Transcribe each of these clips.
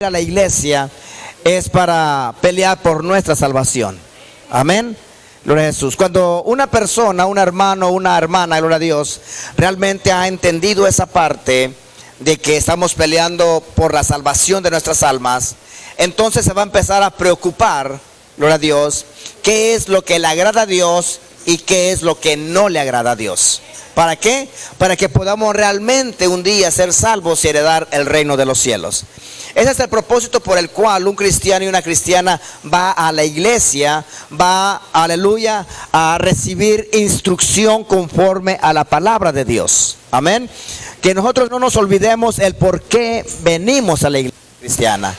A la iglesia es para pelear por nuestra salvación. Amén. Gloria a Jesús. Cuando una persona, un hermano, una hermana, gloria a Dios, realmente ha entendido esa parte de que estamos peleando por la salvación de nuestras almas, entonces se va a empezar a preocupar, gloria a Dios, qué es lo que le agrada a Dios y qué es lo que no le agrada a Dios. ¿Para qué? Para que podamos realmente un día ser salvos y heredar el reino de los cielos. Ese es el propósito por el cual un cristiano y una cristiana va a la iglesia, va, aleluya, a recibir instrucción conforme a la palabra de Dios. Amén. Que nosotros no nos olvidemos el por qué venimos a la iglesia cristiana.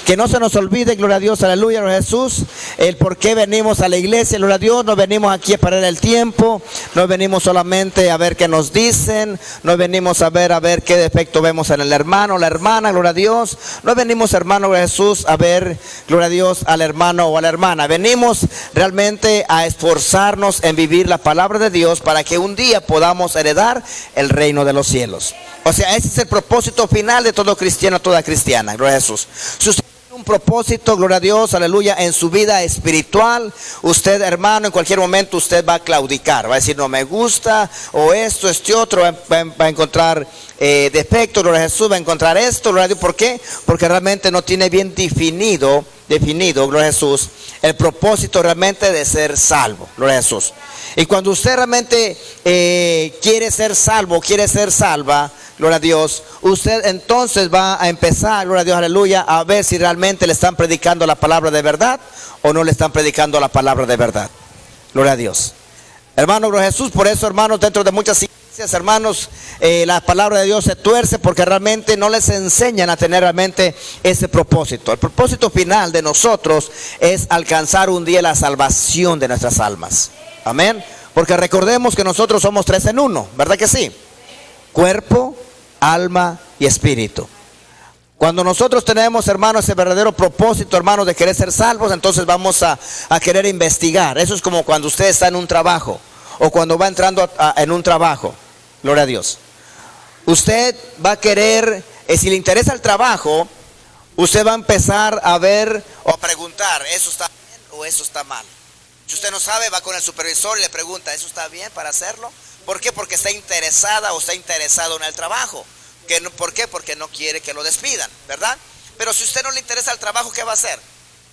Que no se nos olvide, gloria a Dios, aleluya, gloria a Jesús, el por qué venimos a la iglesia, gloria a Dios. No venimos aquí a perder el tiempo, no venimos solamente a ver qué nos dicen, no venimos a ver qué defecto vemos en el hermano o la hermana, gloria a Dios. No venimos, hermano, gloria a Jesús, a ver, gloria a Dios, al hermano o a la hermana. Venimos realmente a esforzarnos en vivir la palabra de Dios para que un día podamos heredar el reino de los cielos. O sea, ese es el propósito final de todo cristiano, toda cristiana, gloria a Jesús. Si usted un propósito, gloria a Dios, aleluya, en su vida espiritual, usted, hermano, en cualquier momento usted va a claudicar, va a decir no me gusta, o esto, este otro, va a encontrar defectos, gloria a Jesús, va a encontrar esto, gloria a Dios. ¿Por qué? Porque realmente no tiene bien definido, gloria a Jesús, el propósito realmente de ser salvo, gloria a Jesús. Y cuando usted realmente quiere ser salvo, quiere ser salva, gloria a Dios, usted entonces va a empezar, gloria a Dios, aleluya, a ver si realmente le están predicando la palabra de verdad o no le están predicando la palabra de verdad. Gloria a Dios. Hermano, gloria a Jesús. Por eso, hermanos, dentro de muchas iglesias, hermanos, la palabra de Dios se tuerce porque realmente no les enseñan a tener realmente ese propósito. El propósito final de nosotros es alcanzar un día la salvación de nuestras almas. Amén. Porque recordemos que nosotros somos tres en uno, ¿verdad que sí? Cuerpo, alma y espíritu. Cuando nosotros tenemos, hermanos, ese verdadero propósito, hermanos, de querer ser salvos, entonces vamos a querer investigar. Eso es como cuando usted está en un trabajo o cuando va entrando en un trabajo. Gloria a Dios. Usted va a querer, si le interesa el trabajo, usted va a empezar a ver o a preguntar, ¿eso está bien o eso está mal? Si usted no sabe, va con el supervisor y le pregunta, ¿eso está bien para hacerlo? ¿Por qué? Porque está interesada o está interesado en el trabajo. ¿Por qué? Porque no quiere que lo despidan, ¿verdad? Pero si a usted no le interesa el trabajo, ¿qué va a hacer?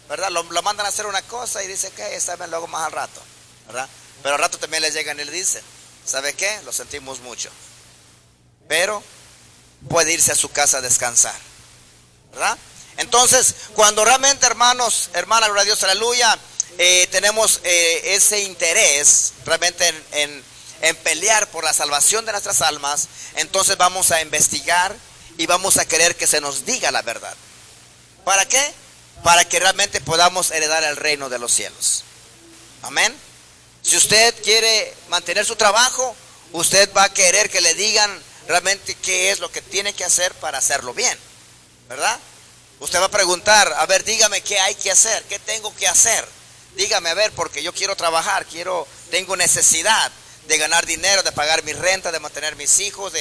¿Verdad? Lo mandan a hacer una cosa y dice que está bien, luego más al rato, ¿verdad? Pero al rato también le llegan y le dicen, ¿sabe qué? Lo sentimos mucho, pero puede irse a su casa a descansar, ¿verdad? Entonces, cuando realmente, hermanos, hermanas, gloria a Dios, aleluya, tenemos ese interés realmente en pelear por la salvación de nuestras almas, entonces vamos a investigar y vamos a querer que se nos diga la verdad. ¿Para qué? Para que realmente podamos heredar el reino de los cielos. Amén. Si usted quiere mantener su trabajo, usted va a querer que le digan realmente qué es lo que tiene que hacer para hacerlo bien, ¿verdad? Usted va a preguntar, a ver, dígame qué hay que hacer, qué tengo que hacer. Dígame, a ver, porque yo quiero trabajar, tengo necesidad de ganar dinero, de pagar mi renta, de mantener mis hijos,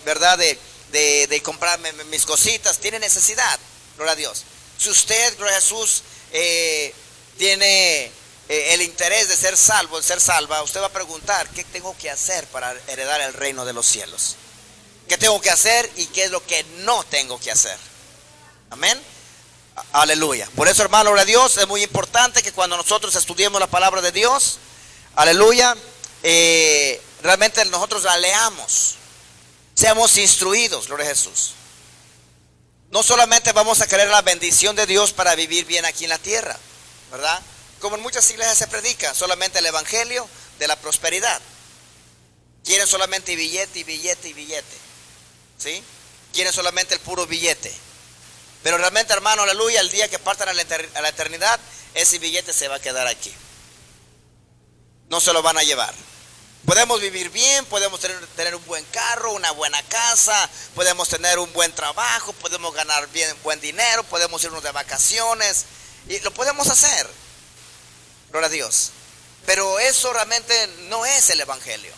verdad, de comprarme mis cositas. Tiene necesidad, gloria a Dios. Si usted, gloria a Jesús, tiene el interés de ser salvo, de ser salva, usted va a preguntar, ¿qué tengo que hacer para heredar el reino de los cielos? ¿Qué tengo que hacer y qué es lo que no tengo que hacer? Amén. Aleluya. Por eso, hermano, gloria a Dios, es muy importante que cuando nosotros estudiemos la palabra de Dios, aleluya, realmente nosotros la leamos, seamos instruidos, gloria a Jesús. No solamente vamos a querer la bendición de Dios para vivir bien aquí en la tierra, ¿verdad? Como en muchas iglesias se predica solamente el evangelio de la prosperidad. Quieren solamente billete y billete y billete, ¿sí? Quieren solamente el puro billete. Pero realmente, hermano, aleluya, el día que partan a la eternidad, ese billete se va a quedar aquí. No se lo van a llevar. Podemos vivir bien, podemos tener un buen carro, una buena casa, podemos tener un buen trabajo, podemos ganar buen dinero, podemos irnos de vacaciones, y lo podemos hacer. Gloria a Dios. Pero eso realmente no es el evangelio.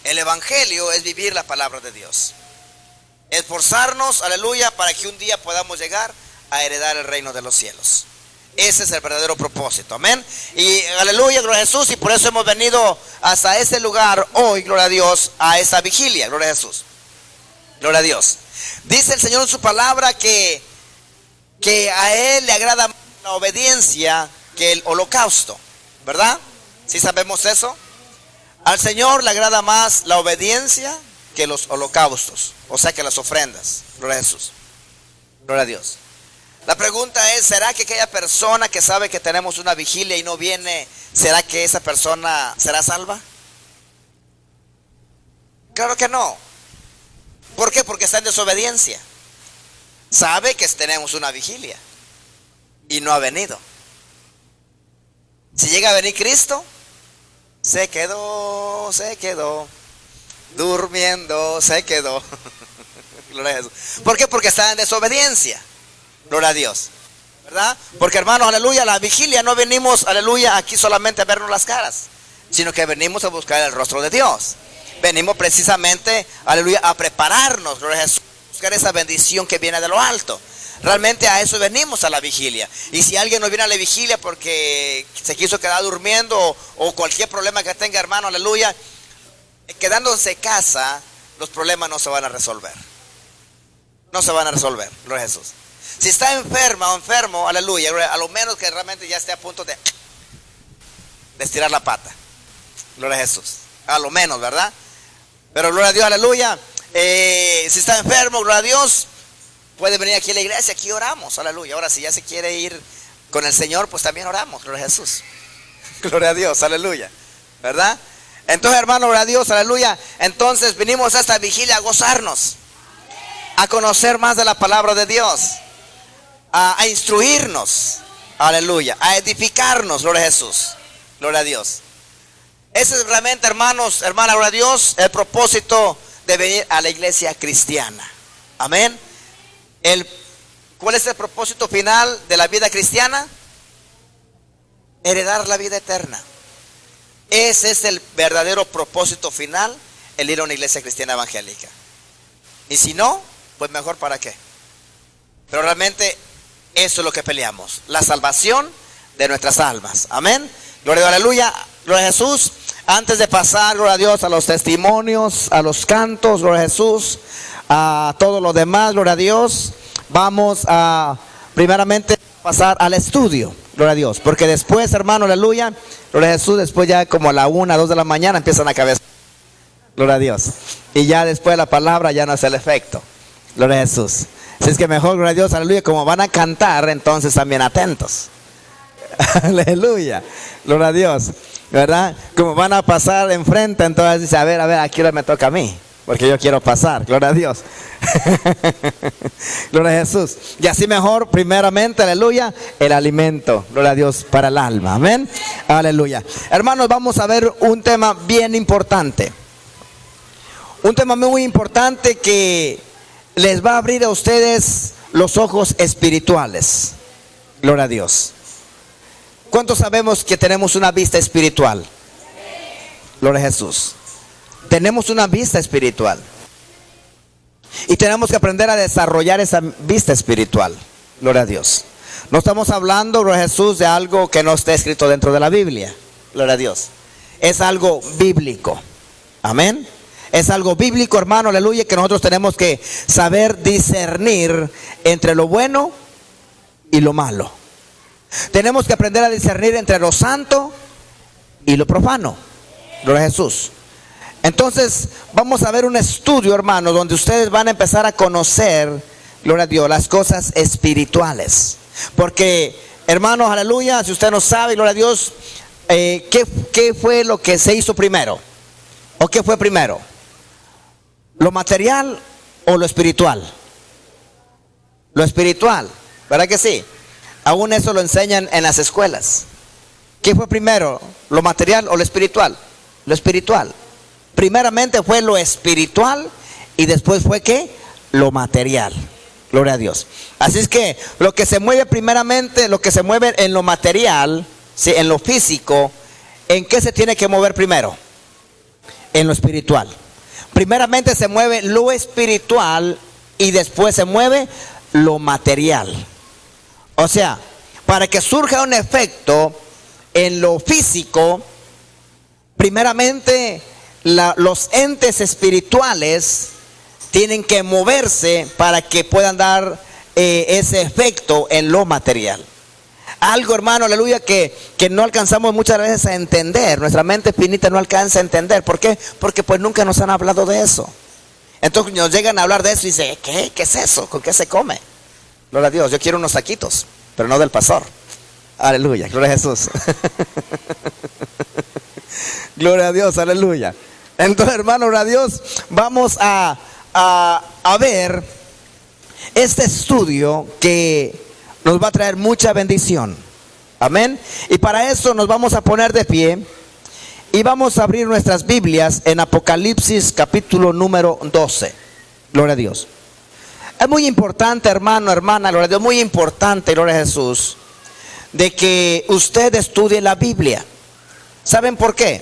El evangelio es vivir la palabra de Dios. Esforzarnos, aleluya, para que un día podamos llegar a heredar el reino de los cielos. Ese es el verdadero propósito, amén. Y aleluya, gloria a Jesús. Y por eso hemos venido hasta este lugar hoy, gloria a Dios, a esta vigilia, gloria a Jesús. Gloria a Dios. Dice el Señor en su palabra que a Él le agrada más la obediencia que el holocausto, ¿verdad? ¿Sí sabemos eso? Al Señor le agrada más la obediencia que los holocaustos, o sea, que las ofrendas. Gloria a Jesús. Gloria a Dios. La pregunta es, ¿será que aquella persona que sabe que tenemos una vigilia y no viene, será que esa persona será salva? Claro que no. ¿Por qué? Porque está en desobediencia. Sabe que tenemos una vigilia y no ha venido. Si llega a venir Cristo, se quedó durmiendo, se quedó. Gloria a Jesús. ¿Por qué? Porque está en desobediencia. Gloria a Dios, ¿verdad? Porque hermanos, aleluya, la vigilia no venimos, aleluya, aquí solamente a vernos las caras, sino que venimos a buscar el rostro de Dios. Venimos precisamente, aleluya, a prepararnos, gloria a Jesús, a buscar esa bendición que viene de lo alto. Realmente a eso venimos a la vigilia. Y si alguien no viene a la vigilia porque se quiso quedar durmiendo o cualquier problema que tenga, hermano, aleluya, quedándose en casa, los problemas no se van a resolver. No se van a resolver, gloria a Jesús. Si está enferma o enfermo, aleluya, a lo menos que realmente ya esté a punto de estirar la pata. Gloria a Jesús. A lo menos, ¿verdad? Pero gloria a Dios, aleluya. Si está enfermo, gloria a Dios, puede venir aquí a la iglesia, aquí oramos, aleluya. Ahora, si ya se quiere ir con el Señor, pues también oramos, gloria a Jesús. Gloria a Dios, aleluya. ¿Verdad? Entonces, hermano, gloria a Dios, aleluya. Entonces, vinimos a esta vigilia a gozarnos, a conocer más de la palabra de Dios, a instruirnos, aleluya, a edificarnos, gloria a Jesús, gloria a Dios. Ese es realmente, hermanos, hermana, gloria a Dios, el propósito de venir a la iglesia cristiana. Amén. ¿Cuál es el propósito final de la vida cristiana? Heredar la vida eterna. Ese es el verdadero propósito final, el ir a una iglesia cristiana evangélica. Y si no, pues mejor para qué. Pero realmente eso es lo que peleamos, la salvación de nuestras almas. Amén. Gloria a Dios, aleluya, gloria a Jesús. Antes de pasar, gloria a Dios, a los testimonios, a los cantos, gloria a Jesús, a todo lo demás, gloria a Dios, vamos a primeramente pasar al estudio, gloria a Dios. Porque después, hermano, aleluya, gloria a Jesús, después ya como a la 1, 2 de la mañana empiezan a cabezar. Gloria a Dios. Y ya después la palabra ya no es el efecto. Gloria a Jesús. Si es que mejor, gloria a Dios, aleluya, como van a cantar, entonces también atentos. Aleluya. Gloria a Dios. ¿Verdad? Como van a pasar enfrente, entonces dice, a ver, aquí ahora me toca a mí, porque yo quiero pasar. Gloria a Dios. Gloria a Jesús. Y así mejor, primeramente, aleluya, el alimento, gloria a Dios, para el alma. Amén. Aleluya. Hermanos, vamos a ver un tema bien importante. Un tema muy importante que les va a abrir a ustedes los ojos espirituales. Gloria a Dios. ¿Cuántos sabemos que tenemos una vista espiritual? Gloria a Jesús. Tenemos una vista espiritual. Y tenemos que aprender a desarrollar esa vista espiritual. Gloria a Dios. No estamos hablando, gloria a Jesús, de algo que no está escrito dentro de la Biblia. Gloria a Dios. Es algo bíblico. Amén. Es algo bíblico, hermano, aleluya, que nosotros tenemos que saber discernir entre lo bueno y lo malo. Tenemos que aprender a discernir entre lo santo y lo profano. Gloria a Jesús. Entonces, vamos a ver un estudio, hermano, donde ustedes van a empezar a conocer, gloria a Dios, las cosas espirituales. Porque, hermanos, aleluya, si usted no sabe, gloria a Dios, ¿qué fue lo que se hizo primero? ¿O qué fue primero? ¿Lo material o lo espiritual? Lo espiritual, ¿verdad que sí? Aún eso lo enseñan en las escuelas. ¿Qué fue primero? ¿Lo material o lo espiritual? Lo espiritual. Primeramente fue lo espiritual y después fue ¿qué? Lo material. Gloria a Dios. Así es que lo que se mueve primeramente, lo que se mueve en lo material, ¿sí? En lo físico, ¿en qué se tiene que mover primero? En lo espiritual. Primeramente se mueve lo espiritual y después se mueve lo material. O sea, para que surja un efecto en lo físico, primeramente los entes espirituales tienen que moverse para que puedan dar ese efecto en lo material. Algo, hermano, aleluya, que no alcanzamos muchas veces a entender. Nuestra mente finita no alcanza a entender. ¿Por qué? Porque pues nunca nos han hablado de eso. Entonces nos llegan a hablar de eso y dicen, ¿qué es eso? ¿Con qué se come? Gloria a Dios, yo quiero unos taquitos, pero no del pastor. Aleluya, gloria a Jesús. Gloria a Dios, aleluya. Entonces, hermano, gloria a Dios, vamos a ver este estudio que nos va a traer mucha bendición. Amén. Y para eso nos vamos a poner de pie y vamos a abrir nuestras Biblias en Apocalipsis capítulo número 12. Gloria a Dios. Es muy importante, hermano, hermana, gloria a Dios, muy importante, gloria a Jesús, de que usted estudie la Biblia. ¿Saben por qué?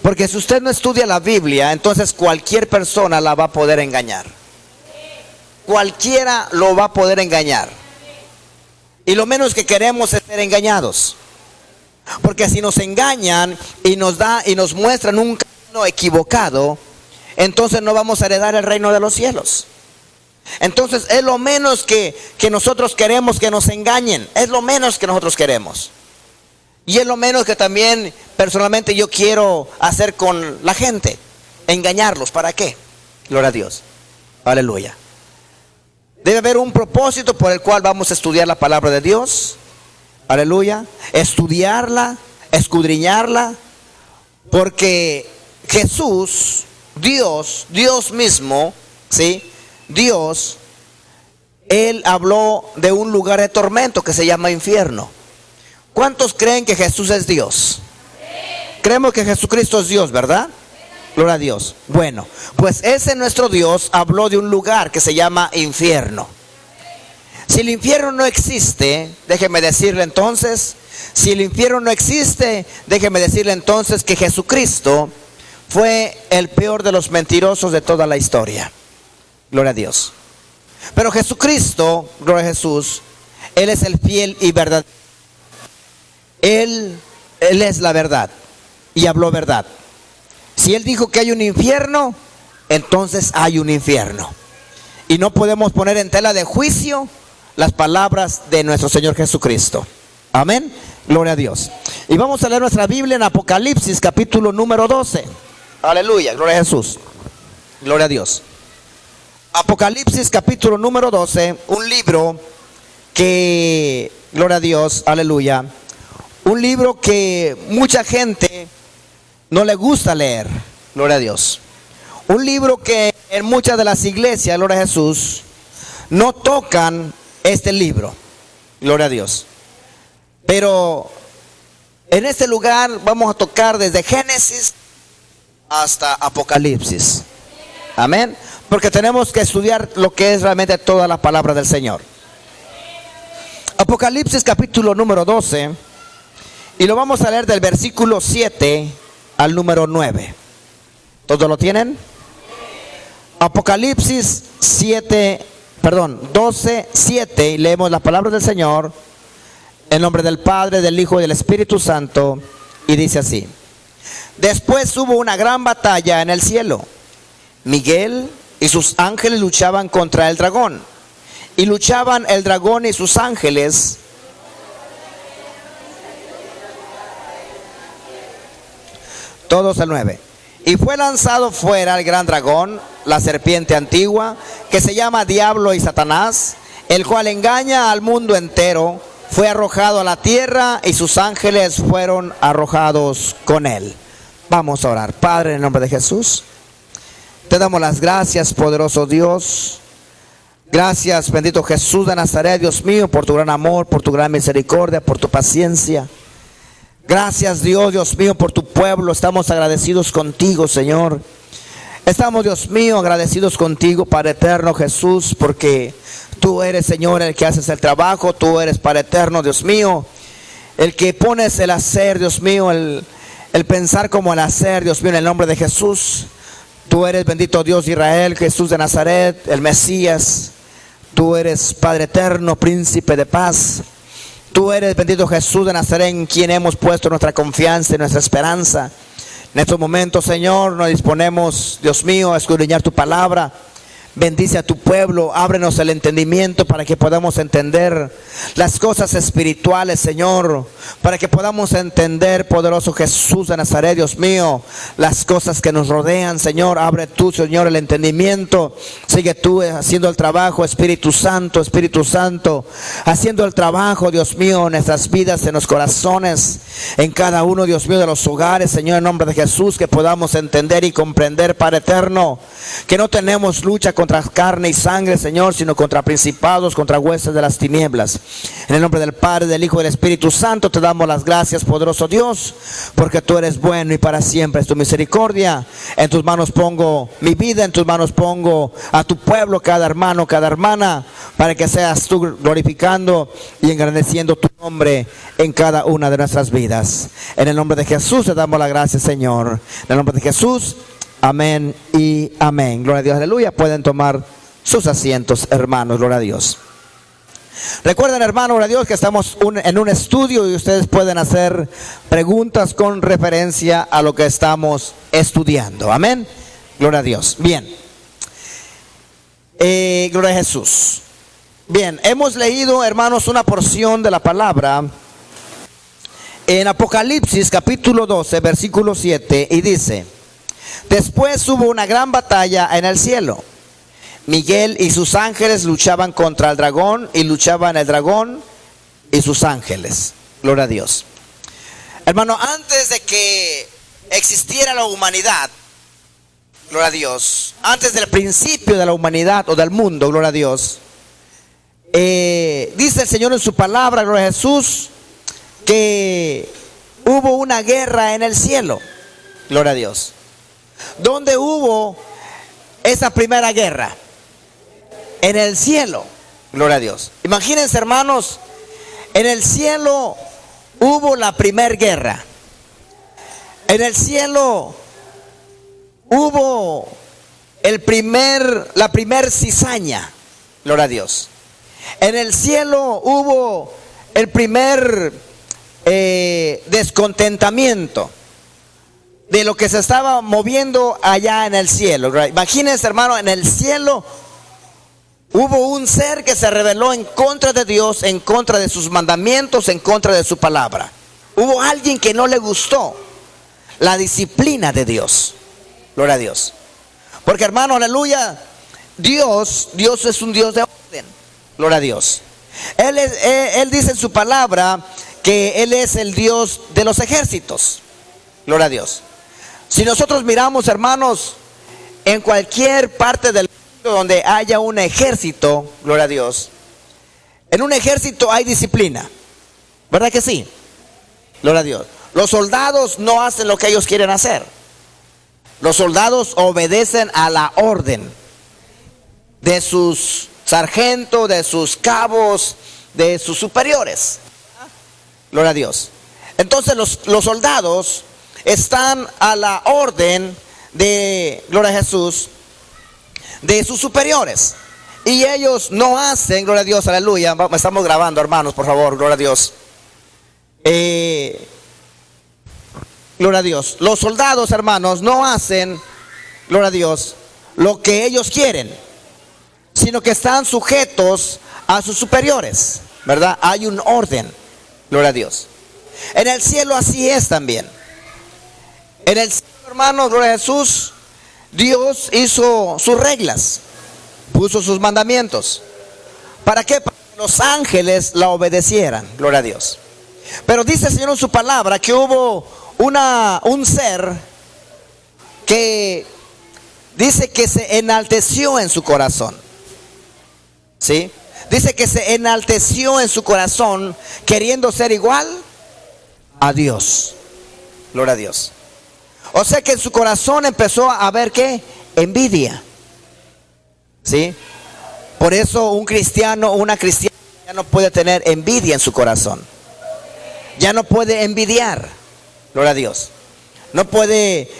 Porque si usted no estudia la Biblia, entonces cualquier persona la va a poder engañar. Cualquiera lo va a poder engañar. Y lo menos que queremos es ser engañados. Porque si nos engañan y nos muestran un camino equivocado, entonces no vamos a heredar el reino de los cielos. Entonces es lo menos que nosotros queremos, que nos engañen. Es lo menos que nosotros queremos. Y es lo menos que también personalmente yo quiero hacer con la gente. Engañarlos. ¿Para qué? Gloria a Dios. Aleluya. Debe haber un propósito por el cual vamos a estudiar la palabra de Dios. Aleluya. Estudiarla, escudriñarla. Porque Jesús, Dios mismo, ¿sí? Dios, Él habló de un lugar de tormento que se llama infierno. ¿Cuántos creen que Jesús es Dios? Creemos que Jesucristo es Dios, ¿verdad? Gloria a Dios. Bueno, pues ese nuestro Dios habló de un lugar que se llama infierno. Si el infierno no existe, déjeme decirle entonces, si el infierno no existe, déjeme decirle entonces que Jesucristo fue el peor de los mentirosos de toda la historia. Gloria a Dios. Pero Jesucristo, gloria a Jesús, Él es el fiel y verdadero. Él es la verdad y habló verdad. Si Él dijo que hay un infierno, entonces hay un infierno. Y no podemos poner en tela de juicio las palabras de nuestro Señor Jesucristo. Amén. Gloria a Dios. Y vamos a leer nuestra Biblia en Apocalipsis capítulo número 12. Aleluya. Gloria a Jesús. Gloria a Dios. Apocalipsis capítulo número 12. Un libro que, gloria a Dios, aleluya, un libro que mucha gente no le gusta leer. Gloria a Dios. Un libro que en muchas de las iglesias, gloria a Jesús, no tocan este libro. Gloria a Dios. Pero en este lugar vamos a tocar desde Génesis hasta Apocalipsis. Amén. Porque tenemos que estudiar lo que es realmente toda la palabra del Señor. Apocalipsis capítulo número 12. Y lo vamos a leer del versículo 7 al número 9. ¿Todos lo tienen? Apocalipsis 12, 7. Y leemos la palabra del Señor en nombre del Padre, del Hijo y del Espíritu Santo. Y dice así: después hubo una gran batalla en el cielo. Miguel y sus ángeles luchaban contra el dragón. Y luchaban el dragón y sus ángeles. Todos al 9. Y fue lanzado fuera el gran dragón, la serpiente antigua, que se llama Diablo y Satanás, el cual engaña al mundo entero. Fue arrojado a la tierra y sus ángeles fueron arrojados con él. Vamos a orar. Padre, en el nombre de Jesús, te damos las gracias, poderoso Dios. Gracias, bendito Jesús de Nazaret, Dios mío, por tu gran amor, por tu gran misericordia, por tu paciencia. Gracias, Dios mío, por tu pueblo. Estamos agradecidos contigo, Señor. Estamos, Dios mío, agradecidos contigo, Padre eterno Jesús, porque tú eres, Señor, el que haces el trabajo. Tú eres, Padre eterno, Dios mío, el que pones el hacer, Dios mío, el pensar como el hacer, Dios mío, en el nombre de Jesús. Tú eres bendito Dios de Israel, Jesús de Nazaret, el Mesías. Tú eres Padre eterno, príncipe de paz. Tú eres bendito Jesús de Nazaret, en quien hemos puesto nuestra confianza y nuestra esperanza. En estos momentos, Señor, nos disponemos, Dios mío, a escudriñar tu palabra. Bendice a tu pueblo, ábrenos el entendimiento para que podamos entender las cosas espirituales, Señor, para que podamos entender, poderoso Jesús de Nazaret, Dios mío, las cosas que nos rodean, Señor. Abre tú, Señor, el entendimiento. Sigue tú haciendo el trabajo, Espíritu Santo, haciendo el trabajo, Dios mío, en nuestras vidas, en los corazones, en cada uno, Dios mío, de los hogares, Señor, en nombre de Jesús, que podamos entender y comprender, Padre eterno, que no tenemos lucha contra carne y sangre, Señor, sino contra principados, contra huestes de las tinieblas. En el nombre del Padre, del Hijo y del Espíritu Santo te damos las gracias, poderoso Dios, porque tú eres bueno y para siempre es tu misericordia. En tus manos pongo mi vida, en tus manos pongo a tu pueblo, cada hermano, cada hermana, para que seas tú glorificando y engrandeciendo tu nombre en cada una de nuestras vidas. En el nombre de Jesús te damos las gracias, Señor. En el nombre de Jesús. Amén y amén. Gloria a Dios, aleluya. Pueden tomar sus asientos, hermanos, gloria a Dios. Recuerden, hermanos, gloria a Dios, que estamos en un estudio y ustedes pueden hacer preguntas con referencia a lo que estamos estudiando. Amén. Gloria a Dios. Bien. Gloria a Jesús. Bien, hemos leído, hermanos, una porción de la palabra en Apocalipsis capítulo 12, versículo 7, y dice: después hubo una gran batalla en el cielo. Miguel y sus ángeles luchaban contra el dragón, y luchaban el dragón y sus ángeles. Gloria a Dios. Hermano, antes de que existiera la humanidad, gloria a Dios, antes del principio de la humanidad o del mundo, gloria a Dios, dice el Señor en su palabra, gloria a Jesús, que hubo una guerra en el cielo. Gloria a Dios. ¿Dónde hubo esa primera guerra? En el cielo. Gloria a Dios. Imagínense, hermanos, en el cielo hubo la primera guerra. En el cielo hubo la primer cizaña. Gloria a Dios. En el cielo hubo el primer descontentamiento de lo que se estaba moviendo allá en el cielo. Imagínense, hermano, en el cielo hubo un ser que se rebeló en contra de Dios, en contra de sus mandamientos, en contra de su palabra. Hubo alguien que no le gustó la disciplina de Dios. Gloria a Dios. Porque, hermano, aleluya, Dios es un Dios de orden. Gloria a Dios. Él dice en su palabra que Él es el Dios de los ejércitos. Gloria a Dios. Si nosotros miramos, hermanos, en cualquier parte del mundo donde haya un ejército, gloria a Dios, en un ejército hay disciplina, ¿verdad que sí? Gloria a Dios. Los soldados no hacen lo que ellos quieren hacer. Los soldados obedecen a la orden de sus sargentos, de sus cabos, de sus superiores. Gloria a Dios. Entonces los soldados están a la orden de, gloria a Jesús, de sus superiores. Y ellos no hacen, gloria a Dios, aleluya. Estamos grabando, hermanos, por favor, gloria a Dios. Gloria a Dios. Los soldados, hermanos, no hacen, gloria a Dios, lo que ellos quieren, sino que están sujetos a sus superiores, ¿verdad? Hay un orden, gloria a Dios. En el cielo así es también. En el cielo, hermanos, gloria a Jesús, Dios hizo sus reglas, puso sus mandamientos. ¿Para qué? Para que los ángeles la obedecieran, gloria a Dios. Pero dice el Señor en su palabra que hubo un ser que dice que se enalteció en su corazón. ¿Sí? Dice que se enalteció en su corazón queriendo ser igual a Dios. Gloria a Dios. O sea que en su corazón empezó a haber ¿qué? Envidia. ¿Sí? Por eso un cristiano o una cristiana ya no puede tener envidia en su corazón. Ya no puede envidiar. Gloria a Dios. No puede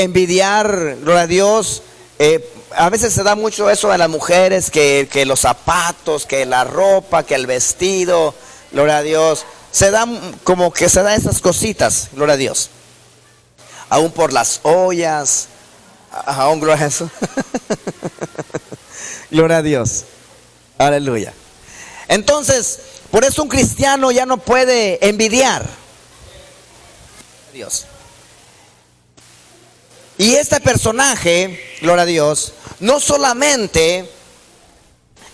envidiar, gloria a Dios. A veces se da mucho eso a las mujeres, que los zapatos, que la ropa, que el vestido, gloria a Dios. Se da como que se da esas cositas, gloria a Dios. Aún por las ollas, aún gloria a Jesús. Gloria a Dios. Aleluya. Entonces, por eso un cristiano ya no puede envidiar. Dios. Y este personaje, gloria a Dios, no solamente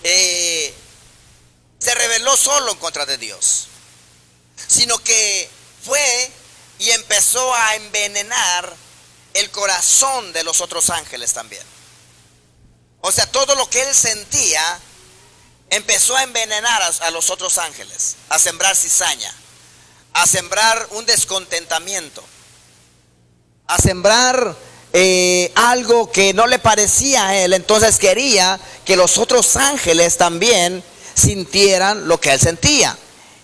se rebeló solo en contra de Dios, sino que fue y empezó a envenenar el corazón de los otros ángeles también. O sea, todo lo que él sentía empezó a envenenar a los otros ángeles, a sembrar cizaña, a sembrar un descontentamiento, a sembrar algo que no le parecía a él. Entonces quería que los otros ángeles también sintieran lo que él sentía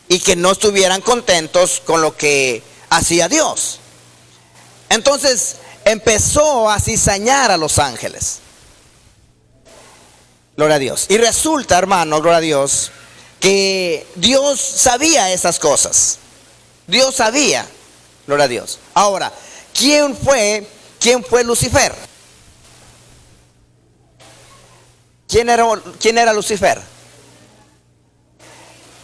y que no estuvieran contentos con lo que hacía Dios. Entonces empezó a cizañar a los ángeles. Gloria a Dios. Y resulta, hermano, gloria a Dios, que Dios sabía esas cosas. Dios sabía, gloria a Dios. Ahora, ¿quién fue Lucifer? ¿Quién era Lucifer?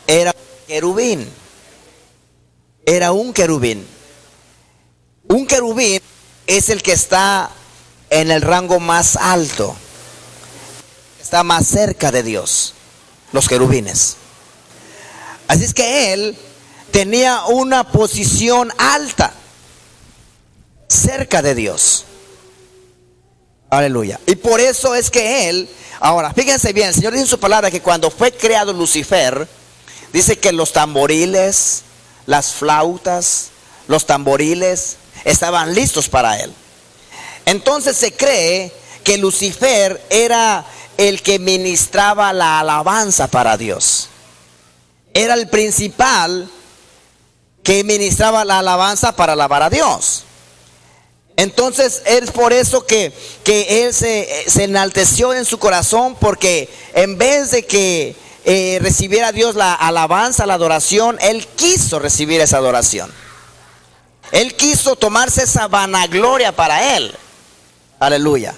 Era un querubín. Era un querubín. Un querubín es el que está en el rango más alto. Está más cerca de Dios. Los querubines. Así es que él tenía una posición alta, cerca de Dios. Aleluya. Y por eso es que él, ahora fíjense bien, el Señor dice en su palabra que cuando fue creado Lucifer, dice que los tamboriles, las flautas, los tamboriles estaban listos para él. Entonces se cree que Lucifer era el que ministraba la alabanza para Dios. Era el principal que ministraba la alabanza para alabar a Dios. Entonces es por eso que él se enalteció en su corazón, porque en vez de que recibiera a Dios la alabanza, la adoración, él quiso recibir esa adoración. Él quiso tomarse esa vanagloria para él. Aleluya.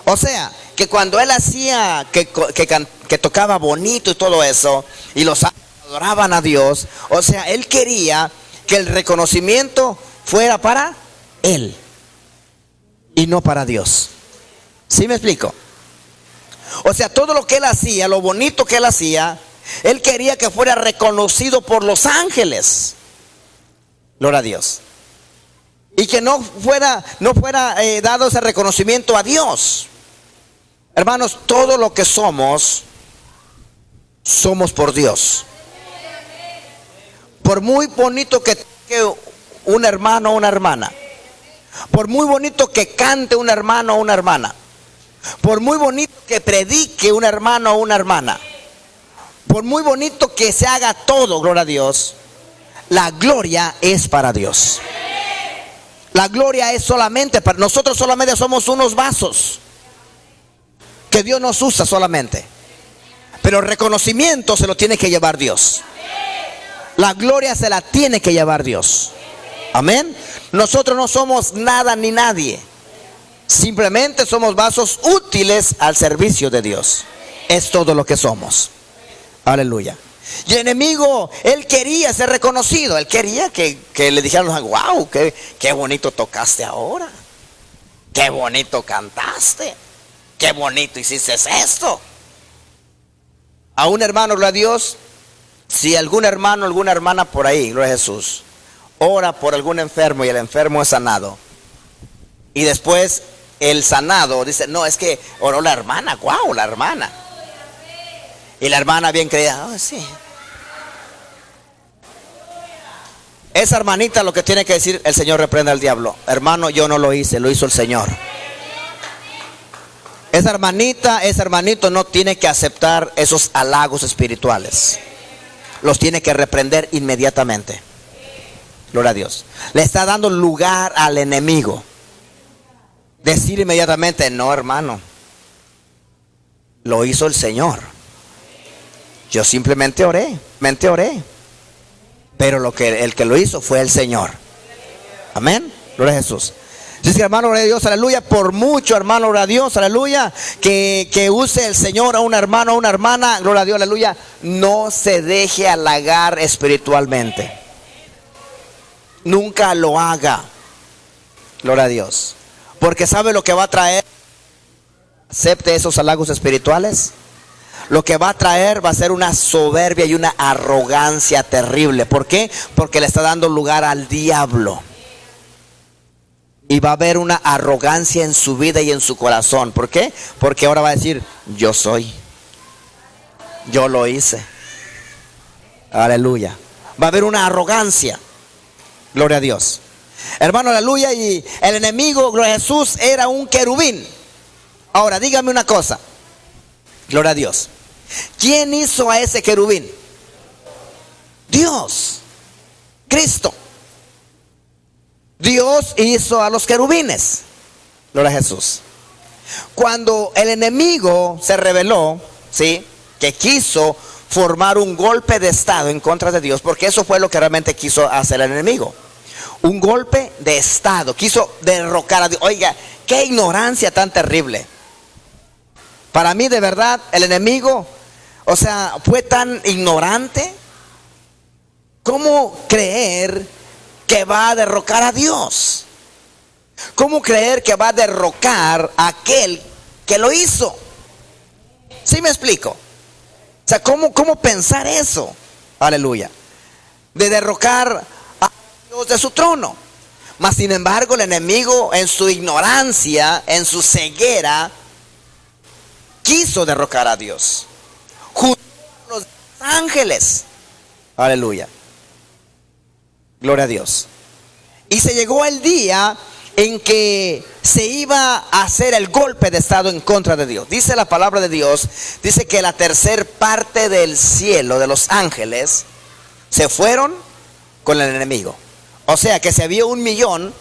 O sea, que cuando él hacía, que tocaba bonito y todo eso, y los adoraban a Dios, o sea, él quería que el reconocimiento fuera para él y no para Dios. ¿Sí me explico? O sea, todo lo que él hacía, lo bonito que él hacía, él quería que fuera reconocido por los ángeles. Gloria a Dios. Y que no fuera dado ese reconocimiento a Dios. Hermanos, todo lo que somos por Dios. Por muy bonito que un hermano o una hermana, por muy bonito que cante un hermano o una hermana, por muy bonito que predique un hermano o una hermana, por muy bonito que se haga todo, gloria a Dios, la gloria es para Dios. La gloria es solamente para nosotros. Solamente somos unos vasos que Dios nos usa solamente, pero el reconocimiento se lo tiene que llevar Dios. La gloria se la tiene que llevar Dios. Amén. Nosotros no somos nada ni nadie. Simplemente somos vasos útiles al servicio de Dios. Es todo lo que somos. Aleluya. Y el enemigo, él quería ser reconocido. Él quería que le dijeran: wow, qué bonito tocaste ahora. Qué bonito cantaste. Qué bonito hiciste esto. A un hermano, gloria a Dios, si algún hermano, alguna hermana por ahí, gloria a Jesús, ora por algún enfermo y el enfermo es sanado, y después el sanado dice: no, es que oró la hermana. Wow, la hermana. Y la hermana bien creída: oh, sí. Esa hermanita lo que tiene que decir: el Señor reprenda al diablo. Hermano, yo no lo hice, lo hizo el Señor. Esa hermanita, ese hermanito no tiene que aceptar esos halagos espirituales. Los tiene que reprender inmediatamente. Gloria a Dios. Le está dando lugar al enemigo. Decir inmediatamente, no, hermano, lo hizo el Señor. Yo simplemente oré. Pero el que lo hizo fue el Señor. Amén. Gloria a Jesús. Dice, hermano, gloria a Dios, aleluya. Por mucho, hermano, gloria a Dios, aleluya, que use el Señor a un hermano, a una hermana, gloria a Dios, aleluya. No se deje halagar espiritualmente. Nunca lo haga. Gloria a Dios. Porque sabe lo que va a traer. Acepte esos halagos espirituales. Lo que va a traer va a ser una soberbia y una arrogancia terrible. ¿Por qué? Porque le está dando lugar al diablo. Y va a haber una arrogancia en su vida y en su corazón. ¿Por qué? Porque ahora va a decir, yo soy. Yo lo hice. Aleluya. Va a haber una arrogancia. Gloria a Dios. Hermano, aleluya. Y el enemigo, gloria a Jesús, era un querubín. Ahora, dígame una cosa. Gloria a Dios. ¿Quién hizo a ese querubín? Dios. Cristo. Dios hizo a los querubines. Gloria a Jesús. Cuando el enemigo se rebeló, ¿sí?, que quiso formar un golpe de estado en contra de Dios, porque eso fue lo que realmente quiso hacer el enemigo. Un golpe de estado. Quiso derrocar a Dios. Oiga, qué ignorancia tan terrible. Para mí, de verdad, el enemigo, o sea, fue tan ignorante. ¿Cómo creer que va a derrocar a Dios? ¿Cómo creer que va a derrocar a aquel que lo hizo? ¿Sí me explico? O sea, ¿cómo pensar eso? Aleluya. De derrocar a Dios de su trono. Mas sin embargo, el enemigo, en su ignorancia, en su ceguera, quiso derrocar a Dios. Junto a los ángeles. Aleluya. Gloria a Dios. Y se llegó el día en que se iba a hacer el golpe de estado en contra de Dios. Dice la palabra de Dios, dice que la tercer parte del cielo, de los ángeles, se fueron con el enemigo. O sea que si había 1,000,000,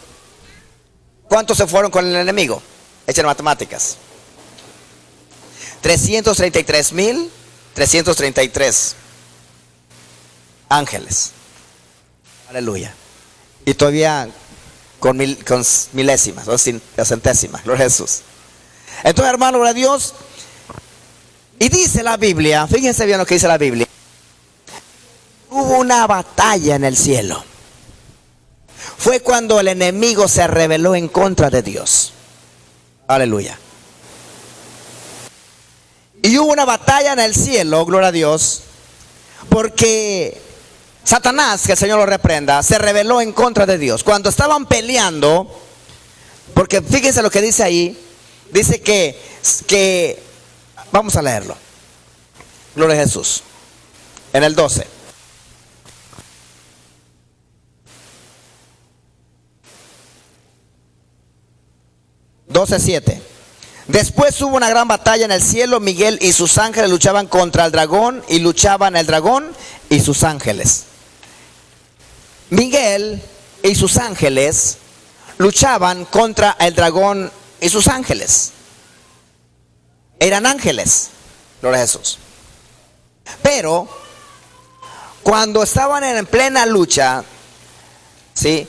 ¿cuántos se fueron con el enemigo? Echen matemáticas. 333,333 ángeles. Aleluya. Y todavía con milésimas, o centésimas. Gloria a Jesús. Entonces, hermano, gloria a Dios. Y dice la Biblia, fíjense bien lo que dice la Biblia. Hubo una batalla en el cielo. Fue cuando el enemigo se rebeló en contra de Dios. Aleluya. Y hubo una batalla en el cielo, gloria a Dios, porque Satanás, que el Señor lo reprenda, se rebeló en contra de Dios. Cuando estaban peleando, porque fíjense lo que dice ahí, dice que vamos a leerlo. Gloria a Jesús. En el 12. (12:7). Después hubo una gran batalla en el cielo. Miguel y sus ángeles luchaban contra el dragón, y luchaban el dragón y sus ángeles. Miguel y sus ángeles luchaban contra el dragón y sus ángeles. Eran ángeles. Gloria a Jesús. Pero cuando estaban en plena lucha, ¿sí?,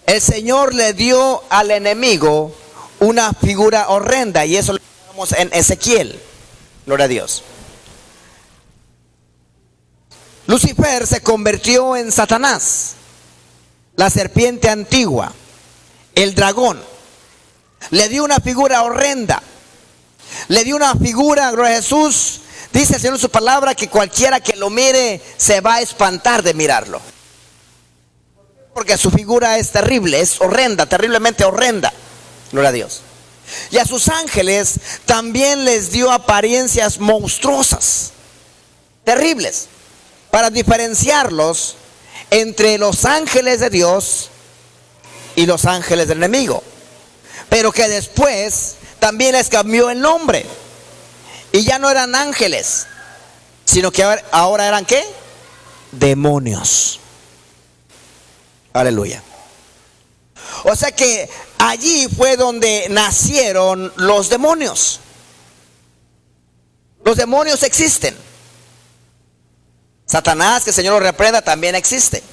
el Señor le dio al enemigo una figura horrenda, y eso lo vemos en Ezequiel. Gloria a Dios. Lucifer se convirtió en Satanás, la serpiente antigua, el dragón. Le dio una figura horrenda. Le dio una figura, gloria a Jesús. Dice el Señor en su palabra que cualquiera que lo mire se va a espantar de mirarlo. Porque su figura es terrible, es horrenda, terriblemente horrenda. Gloria a Dios. Y a sus ángeles también les dio apariencias monstruosas, terribles, para diferenciarlos entre los ángeles de Dios y los ángeles del enemigo. Pero que después también les cambió el nombre. Y ya no eran ángeles, sino que ahora eran ¿qué? Demonios. Aleluya. O sea que allí fue donde nacieron los demonios. Los demonios existen. Satanás, que el Señor lo reprenda, también existe.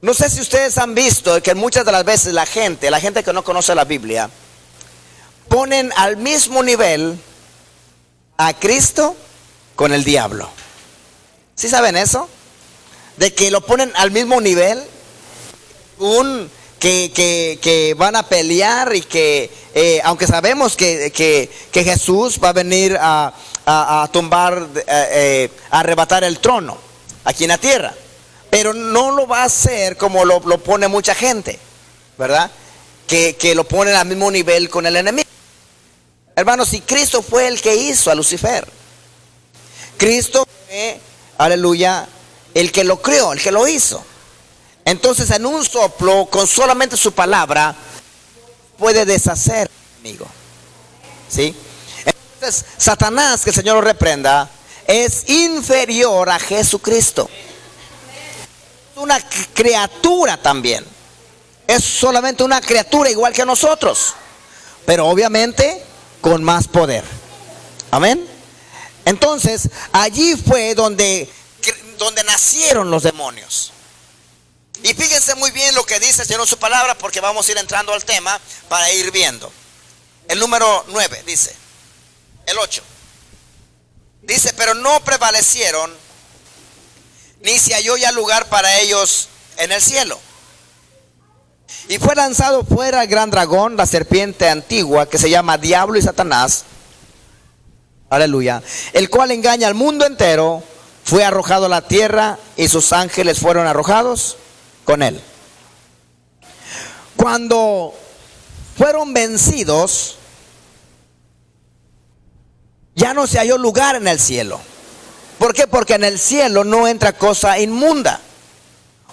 No sé si ustedes han visto que muchas de las veces la gente que no conoce la Biblia, ponen al mismo nivel a Cristo con el diablo. ¿Sí saben eso? De que lo ponen al mismo nivel, que van a pelear y que aunque sabemos que Jesús va a venir a tumbar, a arrebatar el trono aquí en la tierra, pero no lo va a hacer como lo pone mucha gente, ¿verdad? Que lo ponen al mismo nivel con el enemigo. Hermanos, si Cristo fue el que hizo a Lucifer, Cristo fue, aleluya, el que lo creó, el que lo hizo. Entonces en un soplo, con solamente su palabra, puede deshacer al enemigo. ¿Sí? Entonces Satanás, que el Señor lo reprenda, es inferior a Jesucristo. Es una criatura también. Es solamente una criatura igual que nosotros, pero obviamente con más poder. Amén. Entonces allí fue donde nacieron los demonios. Y fíjense muy bien lo que dice el Señor en su palabra, porque vamos a ir entrando al tema para ir viendo. El número 9 dice, el 8 dice: pero no prevalecieron, ni se halló ya lugar para ellos en el cielo. Y fue lanzado fuera el gran dragón, la serpiente antigua, que se llama Diablo y Satanás, aleluya, el cual engaña al mundo entero. Fue arrojado a la tierra y sus ángeles fueron arrojados con él. Cuando fueron vencidos, ya no se halló lugar en el cielo. ¿Por qué? Porque en el cielo no entra cosa inmunda.